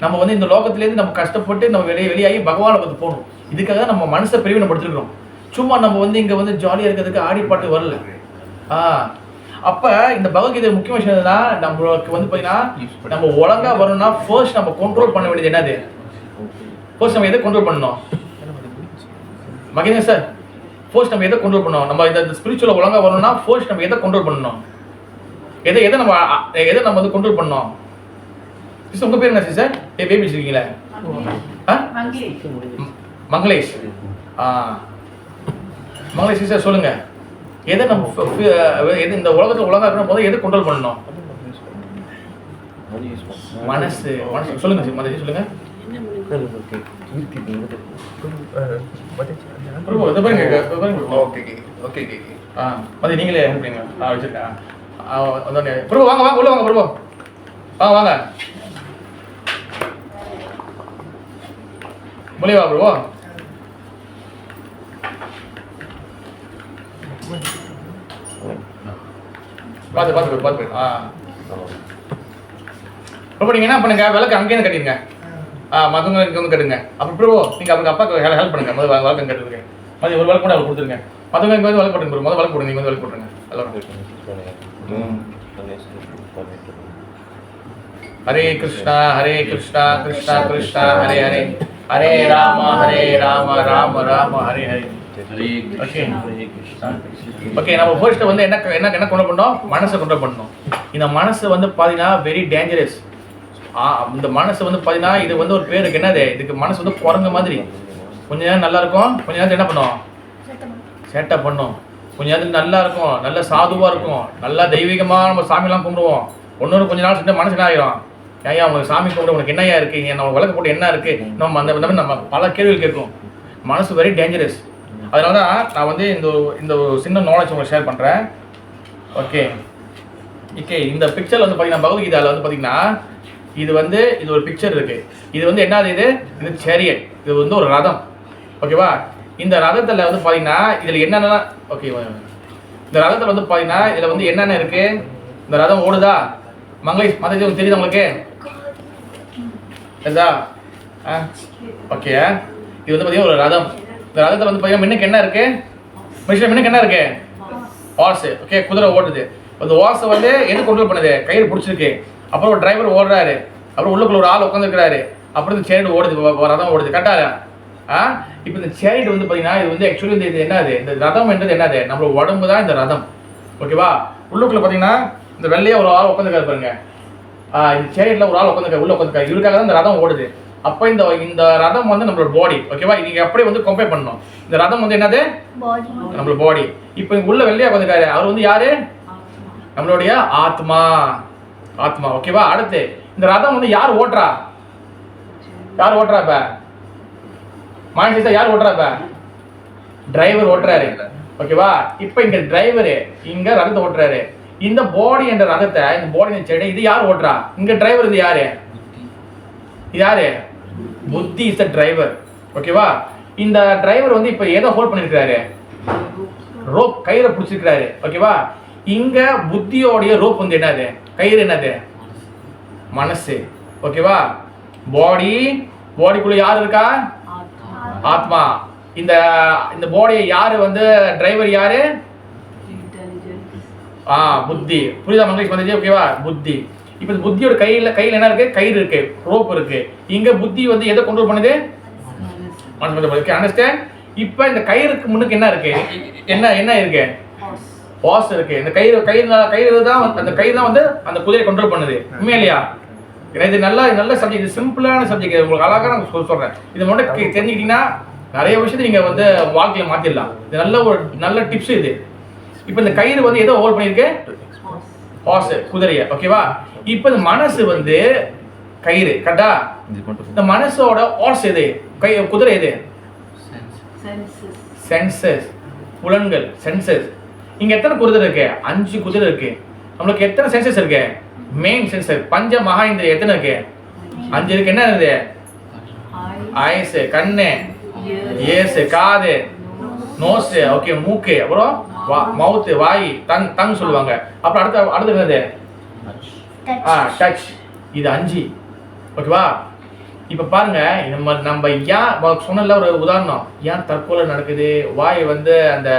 நம்ம வந்து இந்த லோகத்துலேருந்து நம்ம கஷ்டப்பட்டு நம்ம வெளியாகி பகவான் லோகத்துக்கு போகணும். இதுக்காக நம்ம மனசை பிரிவினைப்படுத்திருக்கிறோம். சும்மா நம்ம வந்து இங்கே வந்து ஜாலியாக இருக்கிறதுக்கு ஆடி பாட்டு வரல. அப்ப இந்த பகவத்கீதை முக்கிய விஷயம் என்னன்னா நம்மளுக்கு வந்து பாத்தீங்கன்னா நம்ம ஒழுங்கா வரணும்னா ஃபர்ஸ்ட் நம்ம கண்ட்ரோல் பண்ண வேண்டியது என்னது? ஃபர்ஸ்ட் நம்ம எதை கண்ட்ரோல் பண்ணணும் மகேந்திரன் சார்? ஃபர்ஸ்ட் நம்ம எதை கண்ட்ரோல் பண்ணணும்? நம்ம இந்த ஸ்பிரிச்சுவல் ஒழுங்கா வரணும்னா ஃபர்ஸ்ட் நம்ம எதை கண்ட்ரோல் பண்ணணும்? எதை நம்ம வந்து கண்ட்ரோல் பண்ணணும்? சிஸ்டர் உங்க பேர் என்ன சிஸ்டர்? பேபி வச்சிருக்கீங்களா? மங்களேஷ். மங்களேஷ் சிஸ்டர் சொல்லுங்க, எதை நம்ம எது இந்த உலகத்துல ஒழுங்கா இருக்கணும் போது எதை கண்ட்ரோல் பண்ணணும்? மனசு. மனசு சொல்லுங்க மனசு சொல்லுங்க. மதி நீங்களே அனுப்புறீங்க. வச்சிருக்கேன். பிரபு வாங்க வாங்க உள்ள வாங்க. பிரபு வாங்க வாங்க. முலிவா பிரபு. பார்த்து பிரபு நீங்க என்ன பண்ணுங்க, விளக்கு அங்கேயிருந்து கட்டிடுங்க. மற்றவங்களுக்கு வந்து கட்டுங்க. அப்புறம் பிரபு நீங்க அவங்க அப்பாவுக்கு ஹெல்ப் பண்ணுங்க. முதல் வழக்கம் கட்டுறதுக்கு மதியம் ஒரு வழக்கு கூட அவர் கொடுத்துருங்க. மற்றவங்க இங்கே வந்து வழக்கு போட்டுங்க. முதல் வழக்கு போடுங்க. நீங்கள் வந்து வழக்கு போட்டுருங்க. ஹரே கிருஷ்ணா கிருஷ்ணா கிருஷ்ணா ஹரே ஹரே, ஹரே ராம ராம ராம ஹரே ஹரே. ஓகே, நம்ம ஃபர்ஸ்ட் வந்து என்ன கொண்டு பண்ணோம்? மனசை கொண்டு பண்ணணும். இந்த மனசு வந்து பார்த்தீங்கன்னா வெரி டேஞ்சரஸ். இந்த மனசு வந்து பார்த்தீங்கன்னா இது வந்து ஒரு பேருக்கு என்னது, இதுக்கு மனசு வந்து குரங்கு மாதிரி. கொஞ்ச நேரம் நல்லா இருக்கும், கொஞ்ச நேரத்தில் என்ன பண்ணும்? சேட்டை பண்ணும். கொஞ்ச நேரத்தில் நல்லா இருக்கும், நல்ல சாதுவாக இருக்கும், நல்லா தெய்வீகமாக நம்ம சாமியெல்லாம் கும்பிடுவோம். ஒன்னொரு கொஞ்ச நாள் செஞ்ச மனசு என்ன ஆகிரும்? ஐயா உனக்கு சாமி கும்பிட உனக்கு என்னையா இருக்குது, நம்ம விளக்கு போட்டு என்ன இருக்குது, நம்ம அந்த மாதிரி நம்ம பல கேள்விகள் கேட்கும். மனசு வெரி டேஞ்சரஸ். அதனால தான் நான் வந்து இந்த சின்ன நாலேஜ் உங்களுக்கு ஷேர் பண்ணுறேன். ஓகே இந்த பிக்சரில் வந்து பார்த்தீங்கன்னா பகவத்கீதாவில் வந்து பார்த்தீங்கன்னா இது ஒரு பிக்சர் இருக்குது. இது வந்து என்னது? இது சேரியட். இது வந்து ஒரு ரதம். ஓகேவா? இந்த ரதத்தில் வந்து பார்த்தீங்கன்னா இதில் என்னென்ன இந்த ரதத்தில் வந்து பார்த்தீங்கன்னா இதில் வந்து என்னென்ன இருக்குது? இந்த ரதம் ஓடுதா? மங்களேஷ் மதம் தெரியுது உங்களுக்கு? சரிதா? ஓகே, இது வந்து பார்த்தீங்கன்னா ஒரு ரதம். இந்த ரதத்தில் வந்து பார்த்தீங்கன்னா முன்னுக்கு என்ன இருக்குது? மிஷின் முன்னுக்கு என்ன இருக்குது? ஹார்ஸ். ஓகே, குதிரை ஓடுது. அந்த ஹார்ஸை வந்து எது கண்ட்ரோல் பண்ணுது? கயிறு பிடிச்சிருக்கு. அப்புறம் ஒரு டிரைவர் ஓடுறாரு. அப்புறம் உள்ளுக்குள்ள ஒரு ஆள் உட்காந்துருக்கிறாரு. அப்புறம் இந்த சேரிட் ஓடுது, ரதம் ஓடுது. கரெக்டாக? இப்போ இந்த சேரிட் வந்து பார்த்தீங்கன்னா இது வந்து ஆக்சுவலி இது என்னது? இந்த ரதம் என்றது என்னது? நம்மளோட உடம்பு தான் இந்த ரதம். ஓகேவா? உள்ளுக்குள்ள பார்த்தீங்கன்னா இந்த வெள்ளையா ஒரு ஆள் உட்காந்துருக்காரு பாருங்க. இந்த சேரிட்ல ஒரு ஆள் உட்காந்துருக்காரு, உள்ள உட்காந்துருக்காரு. இவருக்காக தான் இந்த ரதம் ஓடுது. அப்போ இந்த ரதம் வந்து நம்மளோட பாடி. ஓகேவா? நீங்க அப்படியே வந்து கம்பேர் பண்ணணும். இந்த ரதம் வந்து என்னது? நம்மளோட பாடி. இப்போ உள்ள வெள்ளையா உட்காந்துருக்காரு, அவர் வந்து யாரு? நம்மளுடைய ஆத்மா. ஓகேவா? அடுத்து இந்த ரதம் வந்து யார் ஓட்டுறா? இப்ப மாநில யார் ஓட்டுறா? இப்ப டிரைவர் ஓட்டுறாரு. ஓகேவா? இப்ப இங்க டிரைவரு இங்க ரதத்தை ஓட்டுறாரு. இந்த பாடி என்ற ரதத்தை, இந்த பாடி செடி இது யார் ஓட்டுறா? இங்க டிரைவர் இது யாரு? புத்தி இஸ் த டிரைவர். ஓகேவா? இந்த டிரைவர் வந்து இப்ப எதை ஹோல்ட் பண்ணிருக்காரு? ரோப், கயிறை பிடிச்சிருக்காரு. ஓகேவா? இங்க புத்தியோடைய ரோப் வந்து என்னது? கயிறு என்னது? மனசு. ஓகேவா? பாடிக்குள்ள யார் இருக்கா? ஆத்மா. இந்த பாடியை யாரு வந்து டிரைவர் யாரு? புத்தி. புரியுதா மங்களேஷ் வந்துச்சு? ஓகேவா? புத்தி. இப்போ இந்த புத்தியோட கையில் என்ன இருக்கு? கயிறு இருக்கு, ரோப் இருக்கு. இங்க புத்தி வந்து எதை கண்ட்ரோல் பண்ணுது? மனசு. அண்டர்ஸ்டாண்ட்? இப்போ இந்த கயிறுக்கு முன்னுக்கு என்ன இருக்கு? என்ன இருக்கு? பாஸ் இருக்கு. இந்த கயிறு தான் அந்த கயிறு தான் வந்து அந்த குதிரையை கண்ட்ரோல் பண்ணுது. உண்மையிலையா? இது நல்ல சப்ஜெக்ட். இது சிம்பிளான சப்ஜெக்ட். உங்களுக்கு அழகாக நான் சொல்றேன். இது மட்டும் தெரிஞ்சுக்கிட்டீங்கன்னா நிறைய விஷயத்தை நீங்க வந்து வாழ்க்கையில மாத்திடலாம். இது நல்ல டிப்ஸ் இது. இப்போ இந்த கயிறு வந்து எதோ ஹோல்ட் பண்ணிருக்கு? ஹார்ஸ், குதிரையை. ஓகேவா? இப்போ இந்த மனசு வந்து கயிறு. கரெக்டா? இந்த மனசோட ஹார்ஸ் எது? குதிரை எது? சென்சஸ். புலன்கள், சென்சஸ். இங்க எத்தனை குதிரை இருக்கு? 5 குதிரை இருக்கு. நம்மளுக்கு எத்தனை சென்சஸ் இருக்கு? மெயின் சென்சர் பஞ்ச மகாஇந்திரியம் எத்தனை இருக்கு? 5 இருக்கு. என்ன இருக்குது? ஐஸ், கண்ணு, ஏஸ், காது, நோஸ், ஓகே, மூக்கு, அப்புறம் மவுத், வாய், டங் சொல்லுவாங்க. அப்புறம் அடுத்து என்னது? டச். இது 5. ஓகேவா? இப்போ பாருங்க, நம்ம ஏன் சொன்னல ஒரு உதாரணம், ஏன் தற்கொலை நடக்குது? வாய் வந்து அந்த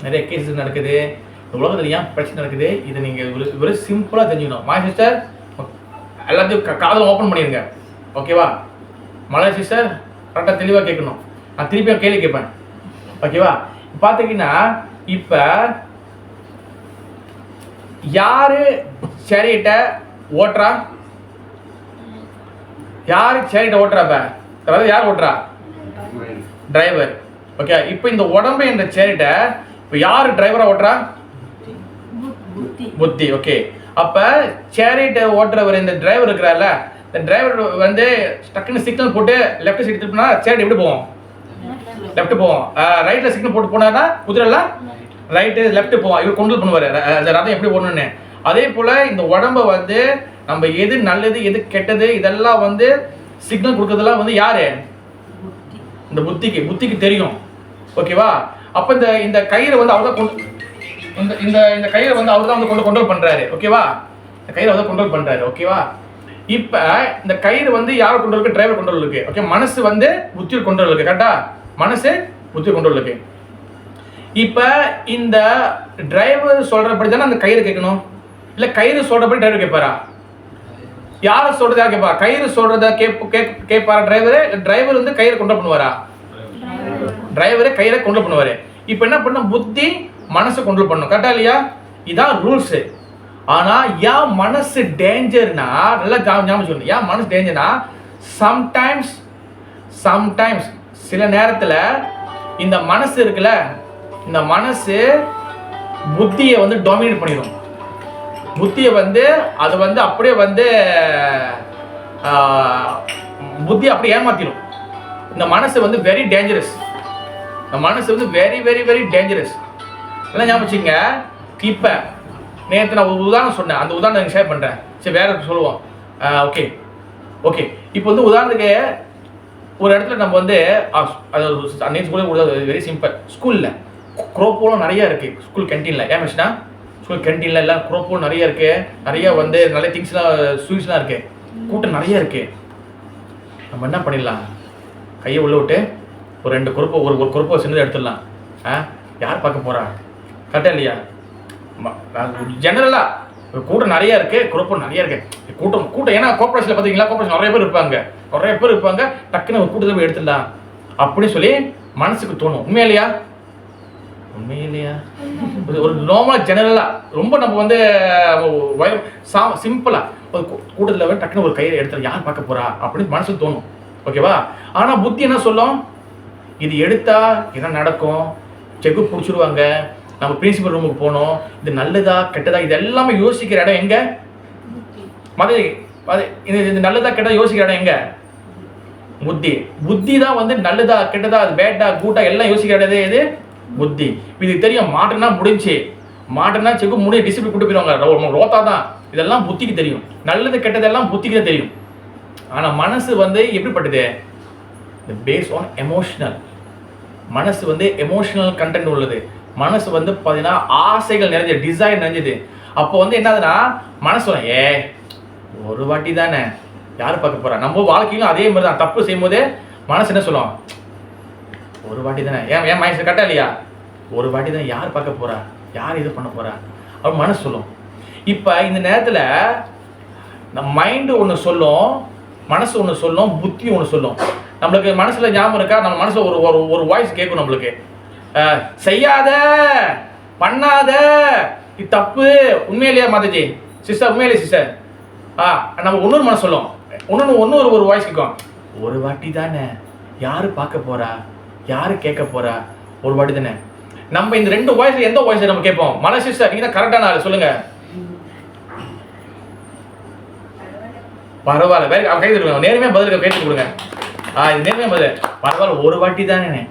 நிறைய கேசஸ் நடக்குது. இந்த உலகத்தில் ஏன் பிரச்சனை இருக்குது இதை நீங்கள் ஒரு சிம்பிளாக தெரிஞ்சுக்கணும். மை சிஸ்டர் எல்லாத்தையும் காதில் ஓப்பன் பண்ணிடுங்க, ஓகேவா? மலை சிஸ்டர் கரெக்டாக தெளிவாக கேட்கணும். நான் திருப்பியும் கேள்வி கேட்பேன், ஓகேவா? பார்த்தீங்கன்னா இப்போ யாரு சேரியட்டை ஓட்டுறா? யாரு சேரியட்டை ஓட்டுறாப்ப? அதாவது யார் ஓட்டுறா? டிரைவர். ஓகே, இப்போ இந்த உடம்பு இந்த சேரியட்டை இப்போ யாரு டிரைவரா ஓட்டுறா? புத்தி. ஓகே, அப்ப சேரியட்டை ஓட்டுறவர் இந்த டிரைவர் இருக்கிறார்ல, இந்த டிரைவர் வந்து டக்குன்னு சிக்னல் போட்டு லெஃப்ட் சைடு திருப்பினா சேரியட் எப்படி போவோம்? லெஃப்ட் போவோம். ரைட்ல சிக்னல் போட்டு போனாருன்னா குதிரைலாம் ரைட்டு லெஃப்ட் போவோம். இவர் கண்ட்ரோல் பண்ணுவார் ரதம் எப்படி ஓடணும்னு. அதே போல் இந்த உடம்பை வந்து நம்ம எது நல்லது எது கெட்டது இதெல்லாம் வந்து சிக்னல் கொடுக்கறதெல்லாம் வந்து யாரு? இந்த புத்திக்கு தெரியும், ஓகேவா? அப்போ இந்த கயிறை வந்து அவர் தான் இந்த கயிறை வந்து அவர் தான் வந்து கண்ட்ரோல் பண்ணுறாரு, ஓகேவா? இந்த கயிறை வந்து கண்ட்ரோல் பண்ணுறாரு, ஓகேவா? இப்போ இந்த கயிறு வந்து யார் கண்ட்ரோல் இருக்கு? டிரைவர் கண்ட்ரோல் இருக்கு. ஓகே, மனசு வந்து புத்தியோட கண்ட்ரோல் இருக்கு, கரெக்டா? மனசு புத்தியோட கண்ட்ரோல் இருக்கு. இப்போ இந்த டிரைவர் சொல்றபடி தானே அந்த கயிறு கேட்கணும், இல்லை கயிறு சொல்றபடி டிரைவர் கேட்பாரா? யார் சொல்றது யார் கேட்பா? கயிறு சொல்றத கேட்பாரா டிரைவர்? டிரைவர் வந்து கயிறை கண்ட்ரோல் பண்ணுவாரா? டிரைவரே கயிறை கண்ட்ரோல் பண்ணுவாரு. இப்போ என்ன பண்ண? புத்தி மனசை கண்ட்ரோல் பண்ணணும், கரெக்டா இல்லையா? இதான் ரூல்ஸ். ஆனா ஏன் மனசு டேஞ்சர்னா, நல்லா ஞாபகம் சொல்லணும், ஏன் மனசு டேஞ்சர்னா சம்டைம்ஸ் சில நேரத்துல இந்த மனசு இருக்குல்ல, இந்த மனசு புத்தியை வந்து டாமினேட் பண்ணிடும். புத்தியை வந்து அது வந்து அப்படியே வந்து புத்தியை அப்படியே ஏமாத்திடும். இந்த மனசு வந்து வெரி டேஞ்சரஸ். இந்த மனசு வந்து வெரி வெரி வெரி டேஞ்சரஸ். எல்லாம் ஞாபகம் வச்சுங்க. இப்போ நேற்று நான் ஒரு உதாரணம் சொன்னேன், அந்த உதாரணம் எனக்கு ஷேர் பண்ணுறேன். சரி, வேற சொல்லுவோம். ஓகே இப்போ வந்து உதாரணத்துக்கு ஒரு இடத்துல நம்ம வந்து அது நேற்று கூட வெரி சிம்பிள். ஸ்கூலில் குரோப்போலாம் நிறையா இருக்குது ஸ்கூல் கேன்டீனில். ஏன் மிஸ்னா ஸ்கூல் கேன்டீனில் எல்லாம் குரோப்போ நிறைய இருக்குது, நிறைய வந்து நிறைய திங்ஸ்லாம் ஸ்வீட்ஸ்லாம் இருக்குது, கூட்டம் நிறைய இருக்குது. நம்ம என்ன பண்ணிடலாம்? கையை உள்ள விட்டு ஒரு 2 குரோப்போ ஒரு குரோப்போ சின்னதாக எடுத்துடலாம். யார் பார்க்க போகிறா? கரெக்டாக இல்லையா? ஜெனரலாக கூட்டம் நிறைய இருக்கு, குரோப்போ நிறைய இருக்கு. கூட்டம் ஏன்னா கோஆப்ரேஷனில் பார்த்தீங்களா, கோஆப்ரேஷன் நிறைய பேர் இருப்பாங்க, டக்குன்னு ஒரு கூட்டத்தை போய் எடுத்துடலாம் அப்படின்னு சொல்லி மனசுக்கு தோணும். உண்மையிலையா? ஒரு நார்மலாக ஜெனரலாக ரொம்ப நம்ம வந்து சிம்பிளாக ஒரு கூட்டத்தில் வந்து டக்குன்னு ஒரு கையை எடுத்துடலாம், யார் பார்க்க போறா அப்படின்னு மனசுக்கு தோணும், ஓகேவா? ஆனால் புத்தி என்ன சொல்லும்? இது எடுத்தா என்ன நடக்கும்? செக்கு பிடிச்சிருவாங்க, நம்ம பிரின்சிபல் ரூமுக்கு போனோம், இது நல்லதா கெட்டதா இது எல்லாமே யோசிக்கிற இடம் எங்க? இது நல்லதா கெட்டதா யோசிக்கிற இடம் எங்க? புத்தி தான் வந்து நல்லதா கெட்டதா அது பேட்டா கூட்டா எல்லாம் யோசிக்கிற இடம் எது? புத்தி. இது தெரியும். மாட்டனா முடிஞ்சு, மாட்டனா செக்கு முடிய டிசிப்ளின் கூட்டு போயிடுவாங்க, ரோத்தா தான். இதெல்லாம் புத்திக்கு தெரியும். நல்லது கெட்டதெல்லாம் புத்திக்கு தான் தெரியும். ஆனால் மனசு வந்து எப்படிப்பட்டது? Base on emotional. மனசு வந்து எமோஷனல் கண்டென்ட் உள்ளது. மனசு வந்து பார்த்தீங்கன்னா ஆசைகள் நிறைஞ்சது, டிசைன் நிறைஞ்சது. அப்போ வந்து என்னதுன்னா மனசு ஒரு வாட்டி தானே, யார் பார்க்க போறா? நம்ம வாழ்க்கையிலும் அதே மாதிரி தான். தப்பு செய்யும் போதே மனசு என்ன சொல்லும்? ஒரு வாட்டி தானே. ஏன் மனசு கரெக்டா இல்லையா? ஒரு வாட்டி தான், யார் பார்க்க போறா? யார் இது பண்ண போறா? அப்படி மனசு சொல்லும். இப்போ இந்த நேரத்தில் நம்ம மைண்டு ஒன்று சொல்லும், மனசு ஒன்று சொல்லும், புத்தி ஒன்று சொல்லும். நம்மளுக்கு மனசுல ஞாபகம் இருக்கா? நம்ம மனசுல ஒரு வாய்ஸ் கேட்கும் நம்மளுக்கு, செய்யாத, பண்ணாத, இது தப்பு. உண்மையிலேயே மாதாஜி சிஸ்டர், உண்மையிலேயே சிஸ்டர். நம்ம இன்னொரு மனசு சொல்லும், இன்னொரு வாய்ஸ் கேட்கும், ஒரு வாட்டி தானே, யாரு பார்க்க போறா? யாரு கேட்க போறா? ஒரு வாட்டி தானே. நம்ம இந்த 2 வாய்ஸ்ல எந்த வாய்ஸ் நம்ம கேட்போம்? மலை சிஸ்டர், நீங்க தான் கரெக்டான ஆளு, சொல்லுங்க. பரவாயில்ல, வேற கை தருவாங்க, நேர்மையா பதில் கேட்டு கொடுங்க. இது நேர்மையா பதில். பரவாயில்ல, ஒரு வாட்டி தானே.